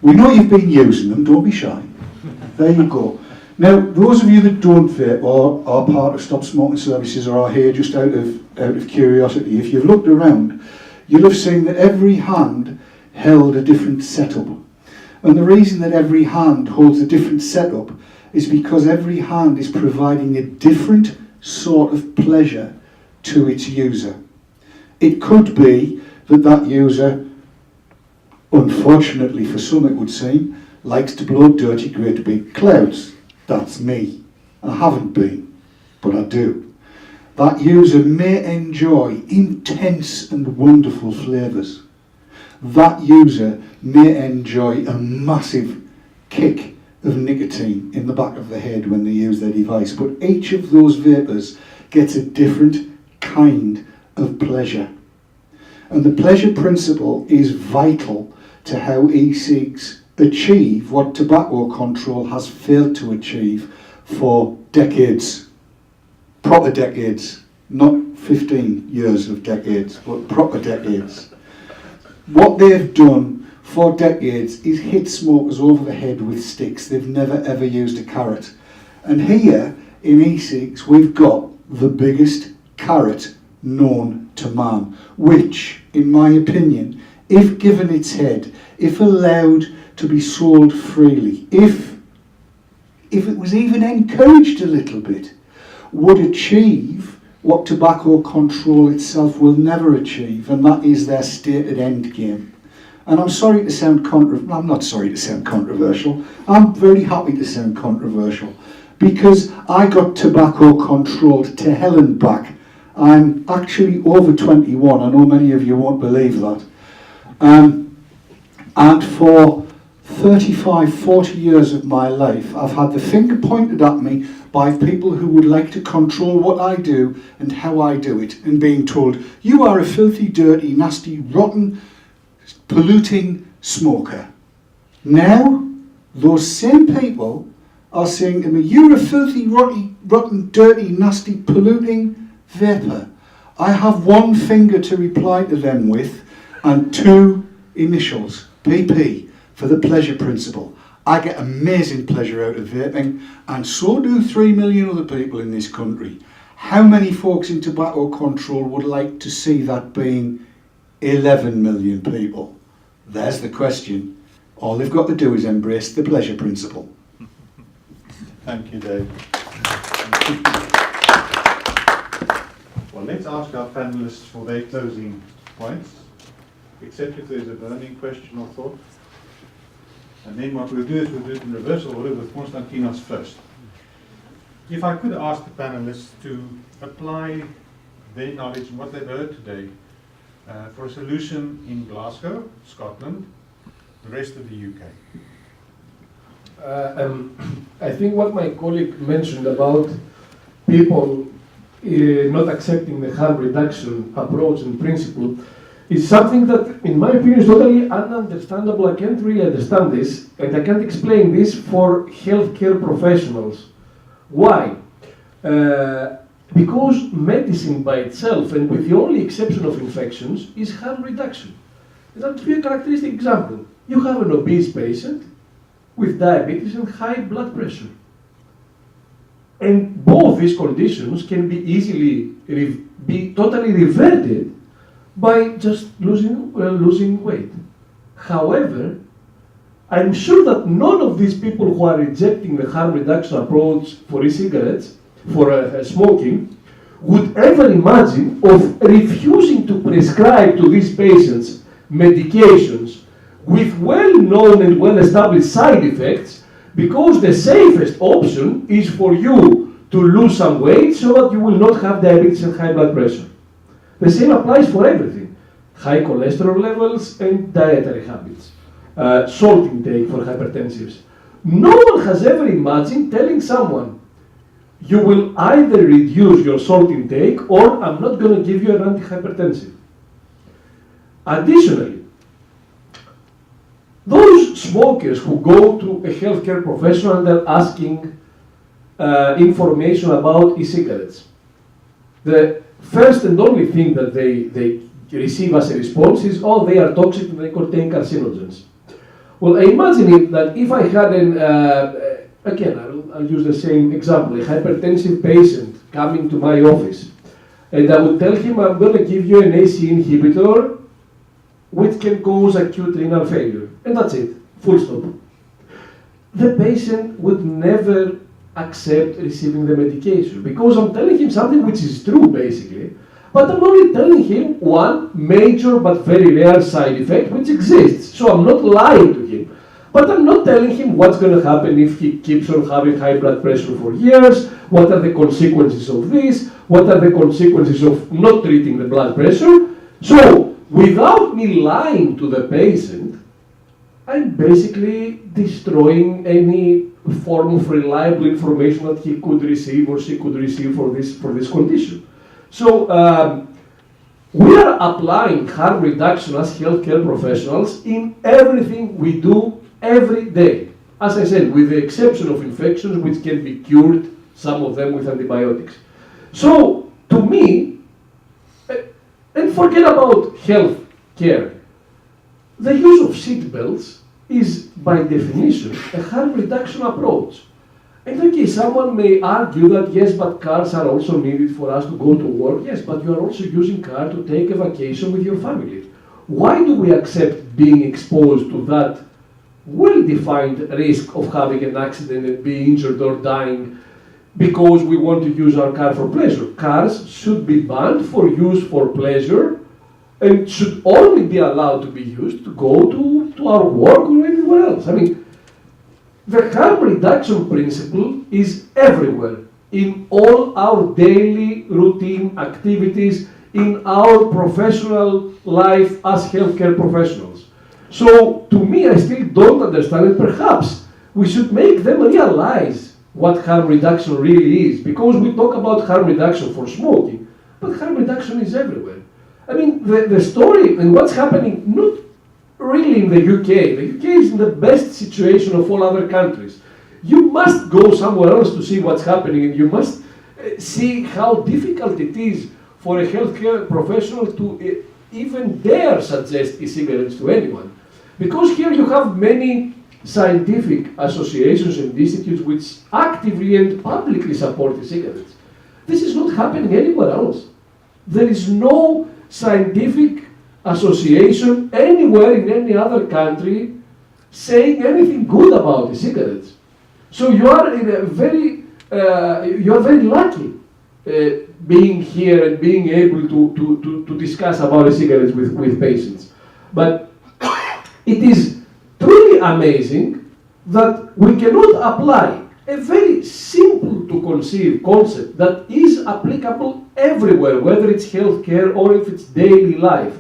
We know you've been using them, don't be shy. There you go. Now, those of you that don't vape or are part of Stop Smoking Services or are here just out of curiosity, if you've looked around, you'll have seen that every hand held a different setup. And the reason that every hand holds a different setup is because every hand is providing a different sort of pleasure to its user. It could be that that user, unfortunately for some it would seem, likes to blow dirty great big clouds. That's me. I haven't been, but I do. That user may enjoy intense and wonderful flavours. That user may enjoy a massive kick of nicotine in the back of the head when they use their device, but each of those vapours gets a different kind of pleasure. And the pleasure principle is vital to how e-cigs achieve what tobacco control has failed to achieve for decades. Proper decades, not 15 years of decades, but proper decades. What they've done for decades is hit smokers over the head with sticks. They've never ever used a carrot. And here in e-cigs we've got the biggest carrot known to man, which, in my opinion, if given its head, if allowed to be sold freely, if it was even encouraged a little bit, would achieve what tobacco control itself will never achieve, and that is their stated end game. And I'm sorry to sound I'm not sorry to sound controversial. I'm very happy to sound controversial, because I got tobacco controlled to hell and back. I'm actually over 21. I know many of you won't believe that. And for 35, 40 years of my life, I've had the finger pointed at me by people who would like to control what I do and how I do it, and being told, you are a filthy, dirty, nasty, rotten, polluting smoker. Now, those same people are saying to me, you're a filthy, rotten, dirty, nasty, polluting vapor. I have one finger to reply to them with, and two initials, PP, for the pleasure principle. I get amazing pleasure out of vaping, and so do 3 million other people in this country. How many folks in tobacco control would like to see that being 11 million people? There's the question. All they've got to do is embrace the pleasure principle. Thank you, Dave. Well, let's ask our panelists for their closing points, except if there's a burning question or thought. And then what we'll do is we'll do it in reversal order with Konstantinos first. If I could ask the panelists to apply their knowledge and what they've heard today for a solution in Glasgow, Scotland, the rest of the UK. I think what my colleague mentioned about people not accepting the harm reduction approach and principle is something that, in my opinion, is totally ununderstandable. I can't really understand this, and I can't explain this for healthcare professionals. Why? Because medicine by itself, and with the only exception of infections, is harm reduction. And I'll give you a characteristic example. You have an obese patient with diabetes and high blood pressure. And both these conditions can be easily be totally reverted by just losing weight. However, I'm sure that none of these people who are rejecting the harm reduction approach for e-cigarettes, for smoking, would ever imagine of refusing to prescribe to these patients medications with well-known and well-established side effects, Because the safest option is for you to lose some weight so that you will not have diabetes and high blood pressure. The same applies for everything. High cholesterol levels and dietary habits. Salt intake for hypertensives. No one has ever imagined telling someone, you will either reduce your salt intake or I'm not going to give you an antihypertensive. Additionally, those smokers who go to a healthcare professional and they're asking information about e-cigarettes, the first and only thing that they receive as a response is, oh, they are toxic and they contain carcinogens. Well, I imagine that if I had again, I'll use the same example, a hypertensive patient coming to my office, and I would tell him, I'm going to give you an ACE inhibitor which can cause acute renal failure. And that's it, full stop. The patient would never accept receiving the medication because I'm telling him something which is true, basically, but I'm only telling him one major but very rare side effect which exists. So I'm not lying to him, but I'm not telling him what's going to happen if he keeps on having high blood pressure for years, what are the consequences of this, what are the consequences of not treating the blood pressure. So without me lying to the patient, I'm basically destroying any form of reliable information that he could receive or she could receive for this condition. So we are applying harm reduction as healthcare professionals in everything we do every day. As I said, with the exception of infections which can be cured, some of them with antibiotics. So to me, and forget about health care, the use of seat belts is by definition a harm reduction approach. And okay, someone may argue that yes, but cars are also needed for us to go to work. Yes, but you are also using car to take a vacation with your family. Why do we accept being exposed to that well-defined risk of having an accident and being injured or dying because we want to use our car for pleasure? Cars should be banned for use for pleasure and should only be allowed to be used to go to our work or anywhere else. I mean, the harm reduction principle is everywhere, in all our daily routine activities, in our professional life as healthcare professionals. So, to me, I still don't understand it. Perhaps we should make them realize what harm reduction really is, because we talk about harm reduction for smoking, but harm reduction is everywhere. I mean, the story and what's happening, not really in the UK. The UK is in the best situation of all other countries. You must go somewhere else to see what's happening, and you must see how difficult it is for a healthcare professional to even dare suggest e-cigarettes to anyone. Because here you have many scientific associations and institutes which actively and publicly support e-cigarettes. This is not happening anywhere else. There is no scientific association anywhere in any other country saying anything good about e-cigarettes. So you are in a very, you are very lucky being here and being able to discuss about e-cigarettes with patients. But it is truly amazing that we cannot apply a very simple to conceive concept that is applicable everywhere, whether it's healthcare or if it's daily life.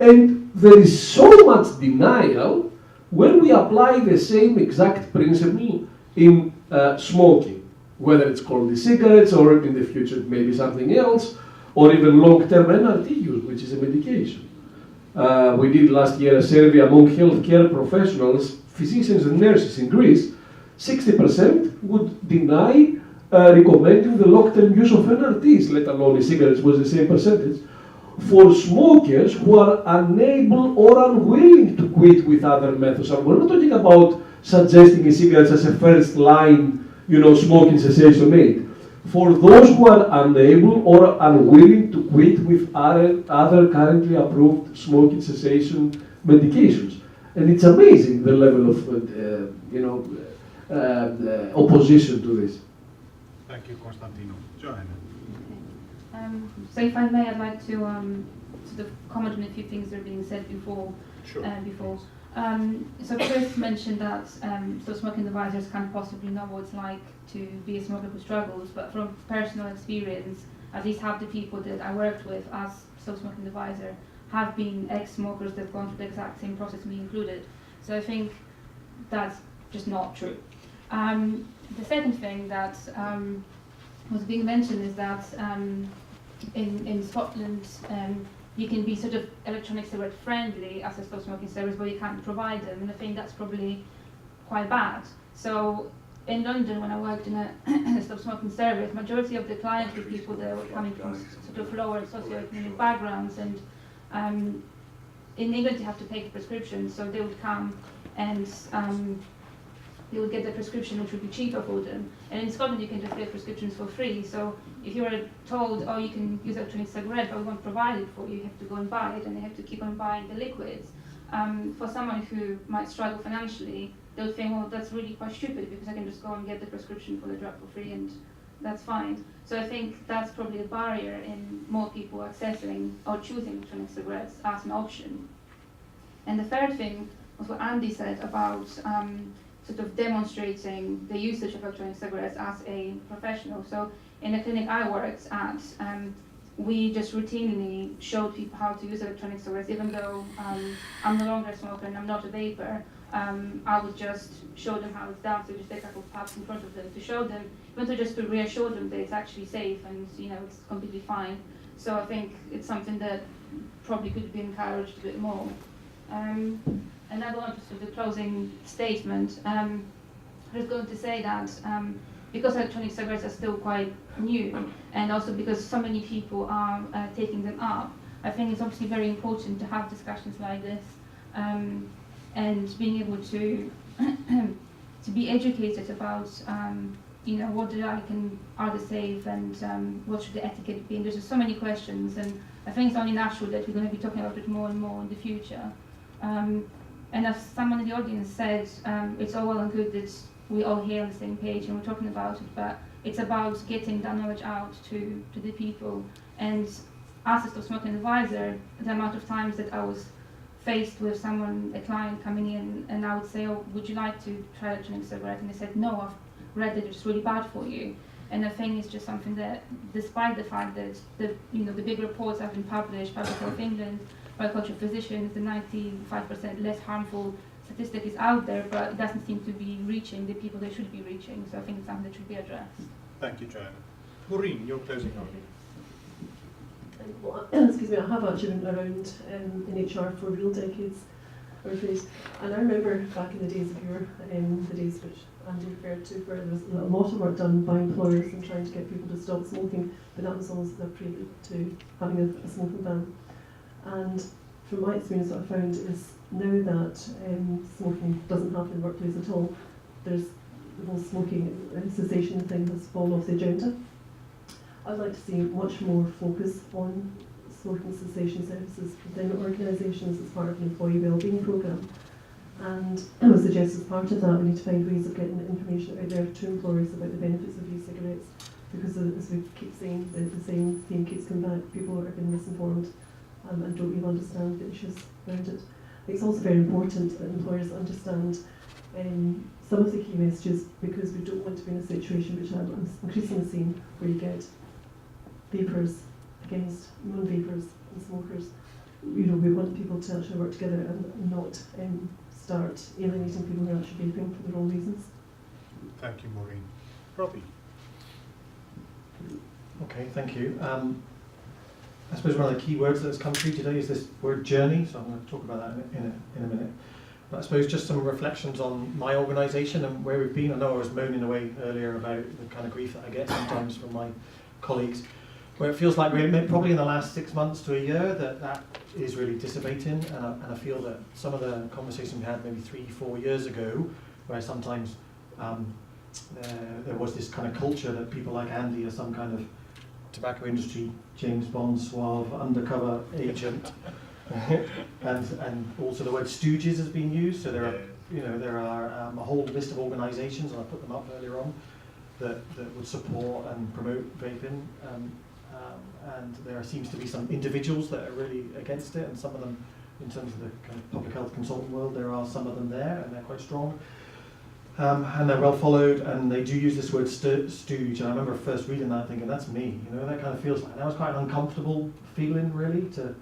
And there is so much denial when we apply the same exact principle in smoking, whether it's called e-cigarettes or in the future it may be something else, or even long-term NRT use, which is a medication. We did last year a survey among healthcare professionals, physicians and nurses in Greece. 60% would deny recommending the long-term use of NRTs, let alone e-cigarettes was the same percentage, for smokers who are unable or unwilling to quit with other methods. And we're not talking about suggesting e-cigarettes as a first line, smoking cessation aid. For those who are unable or unwilling to quit with other currently approved smoking cessation medications. And it's amazing the level of, opposition to this. Thank you, Constantino. Joanna. So if I may, I'd like to sort of comment on a few things that are being said before. Sure. So Chris mentioned that so smoking advisors can't possibly know what it's like to be a smoker who struggles, but from personal experience, at least half the people that I worked with as smoking advisor have been ex-smokers that have gone through the exact same process, me included. So I think that's just not true. The second thing that was being mentioned is that in Scotland you can be sort of electronic cigarette friendly as a stop smoking service, but you can't provide them, and I think that's probably quite bad. So in London, when I worked in a stop smoking service, majority of the clients were people that were coming from sort of lower socioeconomic backgrounds, and in England you have to pay for prescriptions, so they would come and they would get the prescription, which would be cheaper for them. And in Scotland you can just get prescriptions for free, so if you were told, oh, you can use electronic cigarette, but we won't provide it for you, you have to go and buy it, and they have to keep on buying the liquids. For someone who might struggle financially, they'll think, well, that's really quite stupid because I can just go and get the prescription for the drug for free and that's fine. So I think that's probably a barrier in more people accessing or choosing electronic cigarettes as an option. And the third thing was what Andy said about sort of demonstrating the usage of electronic cigarettes as a professional. So in the clinic I worked at, we just routinely showed people how to use electronic cigarettes, even though I'm no longer a smoker and I'm not a vapor. I would just show them how it's done, so just take a couple of puffs in front of them to show them, even to just to reassure them that it's actually safe and it's completely fine. So I think it's something that probably could be encouraged a bit more. Another one, just for the closing statement, I was going to say that because electronic cigarettes are still quite new, and also because so many people are taking them up, I think it's obviously very important to have discussions like this. And being able to to be educated about what they like and are they safe, and what should the etiquette be, and there's just so many questions, and I think it's only natural that we're going to be talking about it more and more in the future. And as someone in the audience said, it's all well and good that we all here on the same page and we're talking about it, but it's about getting that knowledge out to the people. And as a stop smoking advisor, the amount of times that I was faced with a client coming in, and I would say, oh, would you like to try electronic cigarette? And they said, no, I've read that it's really bad for you. And I think it's just something that, despite the fact that the big reports have been published, Public Health England, Agricultural Physicians, the 95% less harmful statistic is out there, but it doesn't seem to be reaching the people they should be reaching. So I think it's something that should be addressed. Thank you, Joanna. Maureen, your closing comment. Well, excuse me, I have actually been around in HR for real decades, I'm afraid. And I remember back in the days of the days which Andy referred to, where there was a lot of work done by employers in trying to get people to stop smoking, but that was always the prelude to having a smoking ban. And from my experience, what I found is now that smoking doesn't happen in the workplace at all, there's the whole smoking cessation thing has fallen off the agenda. I'd like to see much more focus on smoking cessation services within organisations as part of an employee wellbeing programme. And I would suggest as part of that we need to find ways of getting information out there to employers about the benefits of e-cigarettes, because as we keep saying, the same theme keeps coming back, people are being misinformed and don't really understand the issues around it. I think it's also very important that employers understand some of the key messages, because we don't want to be in a situation which I'm increasingly seeing where you get vapers against non-vapers and smokers. We want people to actually work together and not start alienating people who are actually vaping for the wrong reasons. Thank you, Maureen. Robbie. Okay, thank you. I suppose one of the key words that has come through today is this word journey, so I'm going to talk about that in a minute. But I suppose just some reflections on my organisation and where we've been. I know I was moaning away earlier about the kind of grief that I get sometimes from my colleagues, where it feels like we're probably in the last 6 months to a year that is really dissipating, and I feel that some of the conversations we had maybe 3-4 years ago, where sometimes there was this kind of culture that people like Andy are some kind of tobacco industry James Bond suave undercover agent, and also the word stooges has been used. So there are a whole list of organisations, and I put them up earlier on, that would support and promote vaping. and there seems to be some individuals that are really against it, and some of them, in terms of the kind of public health consultant world, there are some of them there, and they're quite strong. And they're well followed, and they do use this word stooge. And I remember first reading that thinking, that's me, you know, that kind of feels like, that was quite an uncomfortable feeling, really, to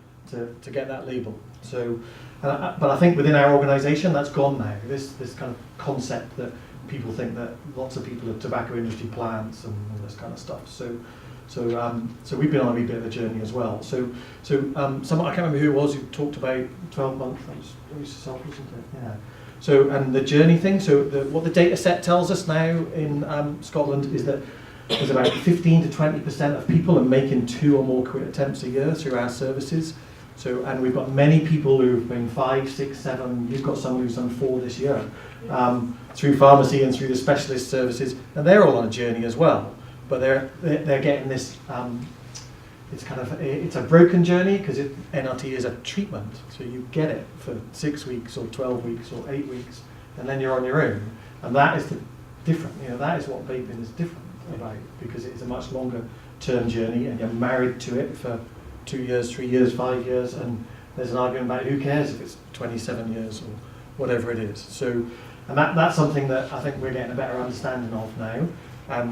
get that label. So, but I think within our organisation, that's gone now. This kind of concept that people think that lots of people are tobacco industry plants and all this kind of stuff. So we've been on a wee bit of a journey as well. Someone, I can't remember who it was who talked about 12 months. That was yourself, wasn't it? Yeah. So, and the journey thing. So what the data set tells us now in Scotland is that there's about 15 to 20% of people are making 2 or more quit attempts a year through our services. So, and we've got many people who've been 5, 6, 7. You've got someone who's done 4 this year through pharmacy and through the specialist services, and they're all on a journey as well. But they're getting this. It's a broken journey because NRT is a treatment, so you get it for 6 weeks or 12 weeks or 8 weeks, and then you're on your own. And that is the different. You know, that is what vaping is different about, because it's a much longer term journey, and you're married to it for 2 years, 3 years, 5 years, and there's an argument about who cares if it's 27 years or whatever it is. So, and that's something that I think we're getting a better understanding of now.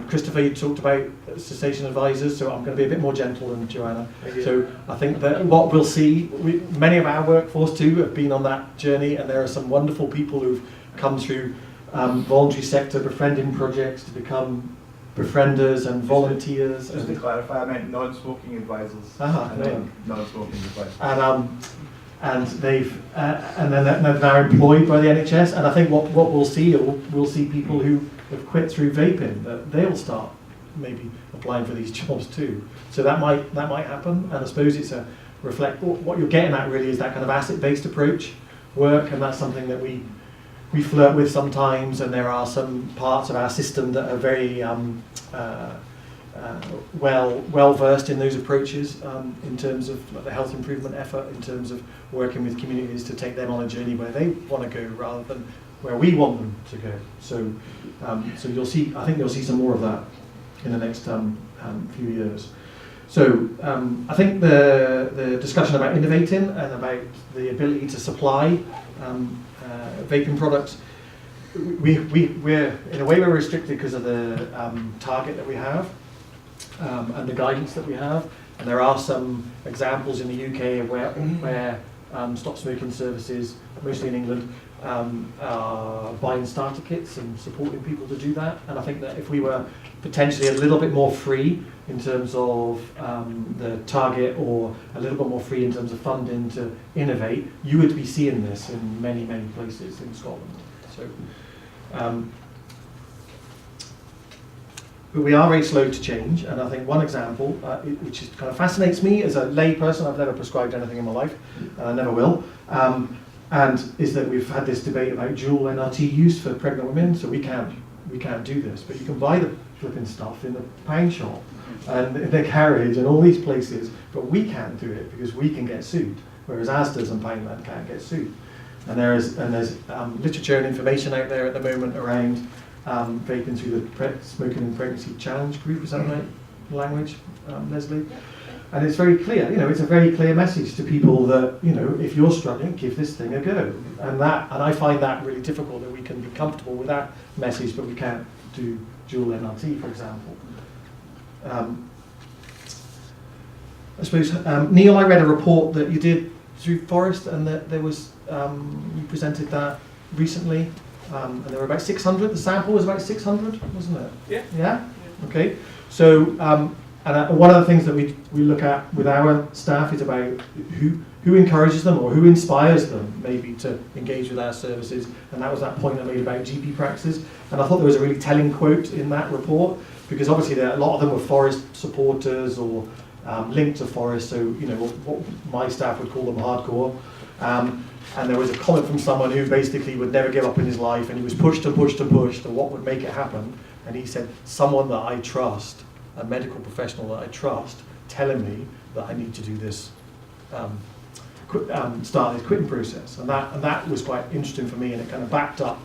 Christopher, you talked about cessation advisors, so I'm going to be a bit more gentle than Joanna. So I think that what we'll see, many of our workforce too have been on that journey, and there are some wonderful people who've come through voluntary sector befriending projects to become befrienders and volunteers. Just to clarify, I meant non-smoking advisors. Non-smoking advisors. And they've and then they're now employed by the NHS. And I think what we'll see people who have quit through vaping, that they'll start maybe applying for these jobs too. So that might happen. And I suppose it's a reflect. What you're getting at really is that kind of asset-based approach work, and that's something that we flirt with sometimes. And there are some parts of our system that are very well versed in those approaches in terms of the health improvement effort, in terms of working with communities to take them on a journey where they want to go rather than where we want them to go. So you'll see. I think you'll see some more of that in the next few years. So I think the discussion about innovating and about the ability to supply vaping products, we're in a way we're restricted because of the target that we have. And the guidance that we have, and there are some examples in the UK where stop smoking services, mostly in England, are buying starter kits and supporting people to do that. And I think that if we were potentially a little bit more free in terms of the target, or a little bit more free in terms of funding to innovate, you would be seeing this in many places in Scotland. So. But we are very slow to change, and I think one example, which kind of fascinates me as a lay person, I've never prescribed anything in my life, and I never will, and is that we've had this debate about dual NRT use for pregnant women, so we can't do this, but you can buy the flipping stuff in the pound shop and in the garage and all these places, but we can't do it because we can get sued, whereas Asda's and Poundland can't get sued. And there's literature and information out there at the moment around vaping through the Smoking and Pregnancy Challenge group, is that right language, Leslie? And it's very clear, it's a very clear message to people that, if you're struggling, give this thing a go. And I find that really difficult, that we can be comfortable with that message, but we can't do dual NRT, for example. I suppose, Neil, I read a report that you did through Forest, and that there was, you presented that recently. And there were about 600. The sample was about 600, wasn't it? Yeah. Yeah. Okay. So, and one of the things that we look at with our staff is about who encourages them or who inspires them maybe to engage with our services. And that was that point I made about GP practices. And I thought there was a really telling quote in that report, because obviously a lot of them were Forest supporters or linked to Forest. So what my staff would call them hardcore. And there was a comment from someone who basically would never give up in his life, and he was pushed and pushed and pushed, and what would make it happen? And he said, someone that I trust, a medical professional that I trust, telling me that I need to do this, start this quitting process. And that was quite interesting for me, and it kind of backed up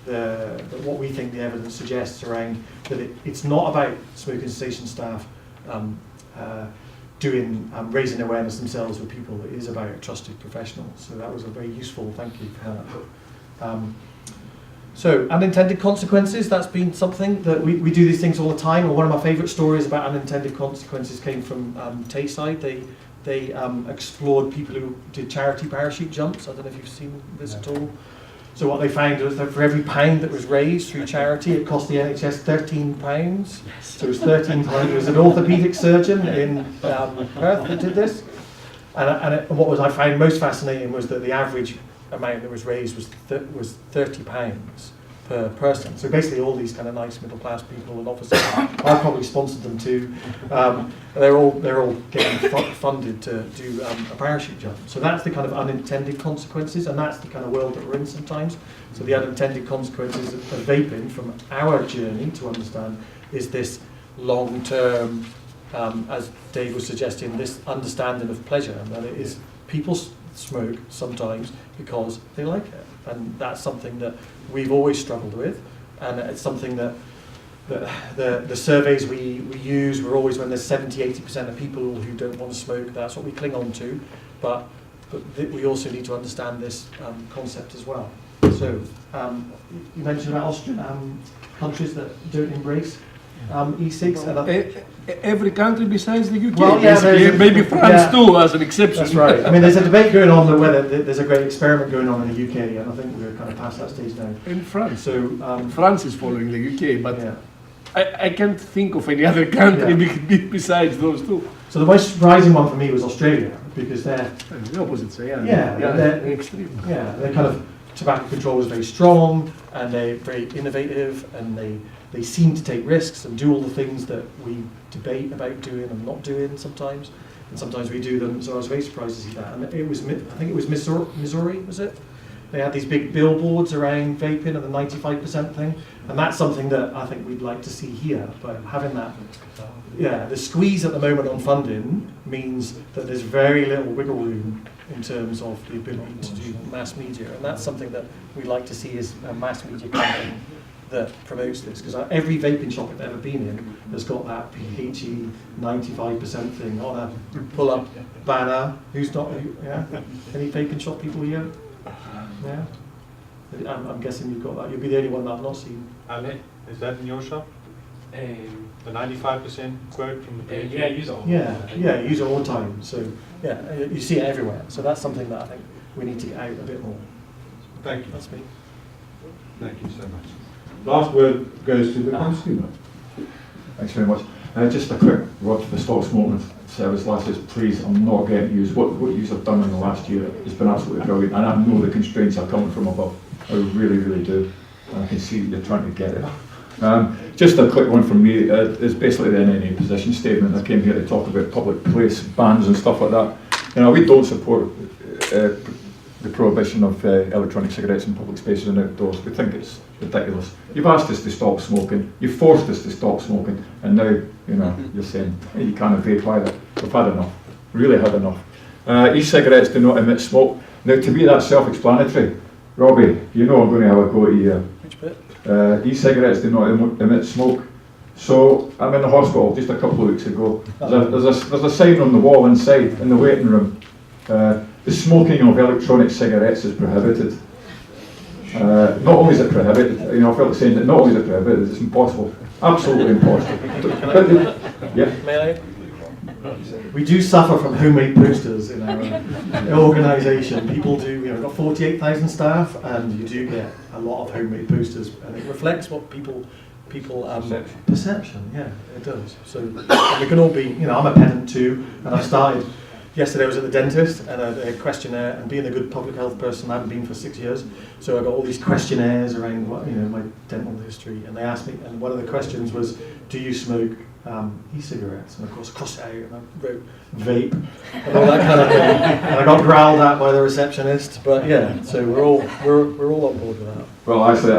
what we think the evidence suggests around that it's not about smoking cessation staff raising awareness themselves with people. It is about trusted professionals. So that was a very useful, thank you for that. So unintended consequences, that's been something that we do these things all the time. And one of my favourite stories about unintended consequences came from Tayside. They explored people who did charity parachute jumps. I don't know if you've seen this at all. So what they found was that for every £1 that was raised through charity, it cost the NHS £13. So it was £13. It was an orthopaedic surgeon in Perth that did this. And what I found most fascinating was that the average amount that was raised was £30 per person. So basically all these kind of nice middle class people, and obviously I probably sponsored them too. They're all getting funded to do a parachute jump. So that's the kind of unintended consequences, and that's the kind of world that we're in sometimes. So the unintended consequences of vaping, from our journey to understand, is this long-term, as Dave was suggesting, this understanding of pleasure, and that it is people smoke sometimes because they like it, and that's something that we've always struggled with, and it's something that the surveys we use were always when there's 70-80% of people who don't want to smoke, that's what we cling on to, but we also need to understand this concept as well. So you mentioned about countries that don't embrace e-cigs. Every country besides the UK, well, yeah, maybe France too, as an exception. That's right. I mean, there's a debate going on whether there's a great experiment going on in the UK, and I think we're kind of past that stage now. In France. So France is following the UK, but I can't think of any other country besides those two. So the most surprising one for me was Australia, because they're the opposite side. they're extreme. Yeah, their kind of tobacco control is very strong, and they're very innovative, and they seem to take risks and do all the things that we debate about doing and not doing sometimes, and sometimes we do them. So I was very surprised to see that. And I think it was Missouri, was it? They had these big billboards around vaping and the 95% thing, and that's something that I think we'd like to see here. But having that, the squeeze at the moment on funding means that there's very little wiggle room in terms of the ability to do mass media, and that's something that we'd like to see is a mass media campaign that promotes this, because every vaping shop I've ever been in has got that PHE 95% thing on a pull-up banner. Who's not? Any vaping shop people here? Yeah. I'm guessing you've got that. You'll be the only one that I've not seen. Ali, is that in your shop? The 95% quote from the page? I use it all. You use it all the time. So you see it everywhere. So that's something that I think we need to get out a bit more. Thank you. That's me. Thank you so much. Last word goes to the consumer. Thanks very much. Just a quick word to the stop smoking service lasses. Please, I'm not getting used. What you have done in the last year has been absolutely brilliant, and I know the constraints are coming from above. I really, really do. And I can see that you're trying to get it. Just a quick one from me. It's basically the NNA position statement. I came here to talk about public place bans and stuff like that. You know, we don't support the prohibition of electronic cigarettes in public spaces and outdoors. We think it's ridiculous. You've asked us to stop smoking, you've forced us to stop smoking, and now you're saying hey, you can't vape either. We've had enough, really had enough. E-cigarettes do not emit smoke. Now, to be that self-explanatory, Robbie, you know I'm going to have a go at you. Which bit? E-cigarettes do not emit smoke. So I'm in the hospital just a couple of weeks ago. There's a sign on the wall inside in the waiting room. The smoking of electronic cigarettes is prohibited. Not only is it prohibited, I felt like saying that not only is it prohibited, it's impossible. Absolutely impossible. May I? We do suffer from homemade posters in our organisation. People do, we've got 48,000 staff, and you do get a lot of homemade posters, and it reflects what people perception, it does. So we can all be, I'm a pedant too, and I started. Yesterday I was at the dentist and I had a questionnaire, and being a good public health person I haven't been for 6 years, so I got all these questionnaires around my dental history, and they asked me, and one of the questions was, do you smoke e-cigarettes? And of course I crossed it out and I wrote vape and all that kind of thing, and I got growled at by the receptionist, but so we're all on board with that. Well, actually,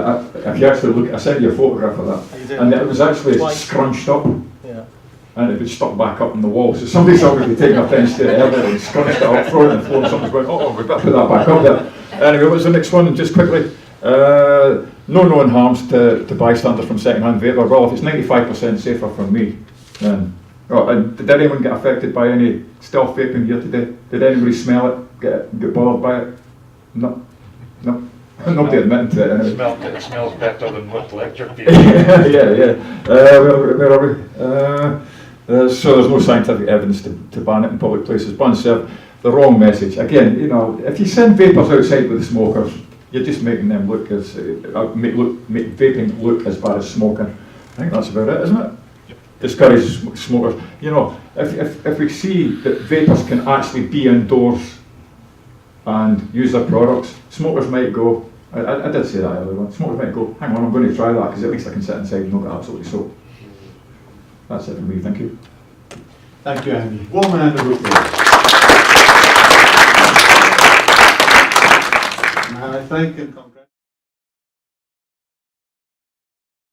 if you actually look, I sent you a photograph of that, and it was actually scrunched up. And it was stuck back up on the wall. So somebody's obviously taken a pen to the earlier and scrunched it up front and flown. Somebody's going, we've got to put that back up there. Anyway, what's the next one? Just quickly. No known harms to bystanders from second-hand vapor. Well, if it's 95% safer for me, then Oh, and did anyone get affected by any stealth vaping here today? Did anybody smell it, get bothered by it? No. No. Nobody admitting to it anyway. It smells better than what electric people. Yeah. Where are we? So there's no scientific evidence to ban it in public places. Ban serve the wrong message. Again, you know, if you send vapors outside with the smokers, you're just making them look as make vaping look as bad as smoking. I think that's about it, isn't it? Yep. Discourage smokers. You know, if we see that vapors can actually be indoors and use their products, smokers might go. I did say that earlier on. Smokers might go, hang on, I'm going to try that because at least I can sit inside and not get absolutely soaked. That's it for me. Thank you. Thank you, Andy. Warm round of applause. And I thank and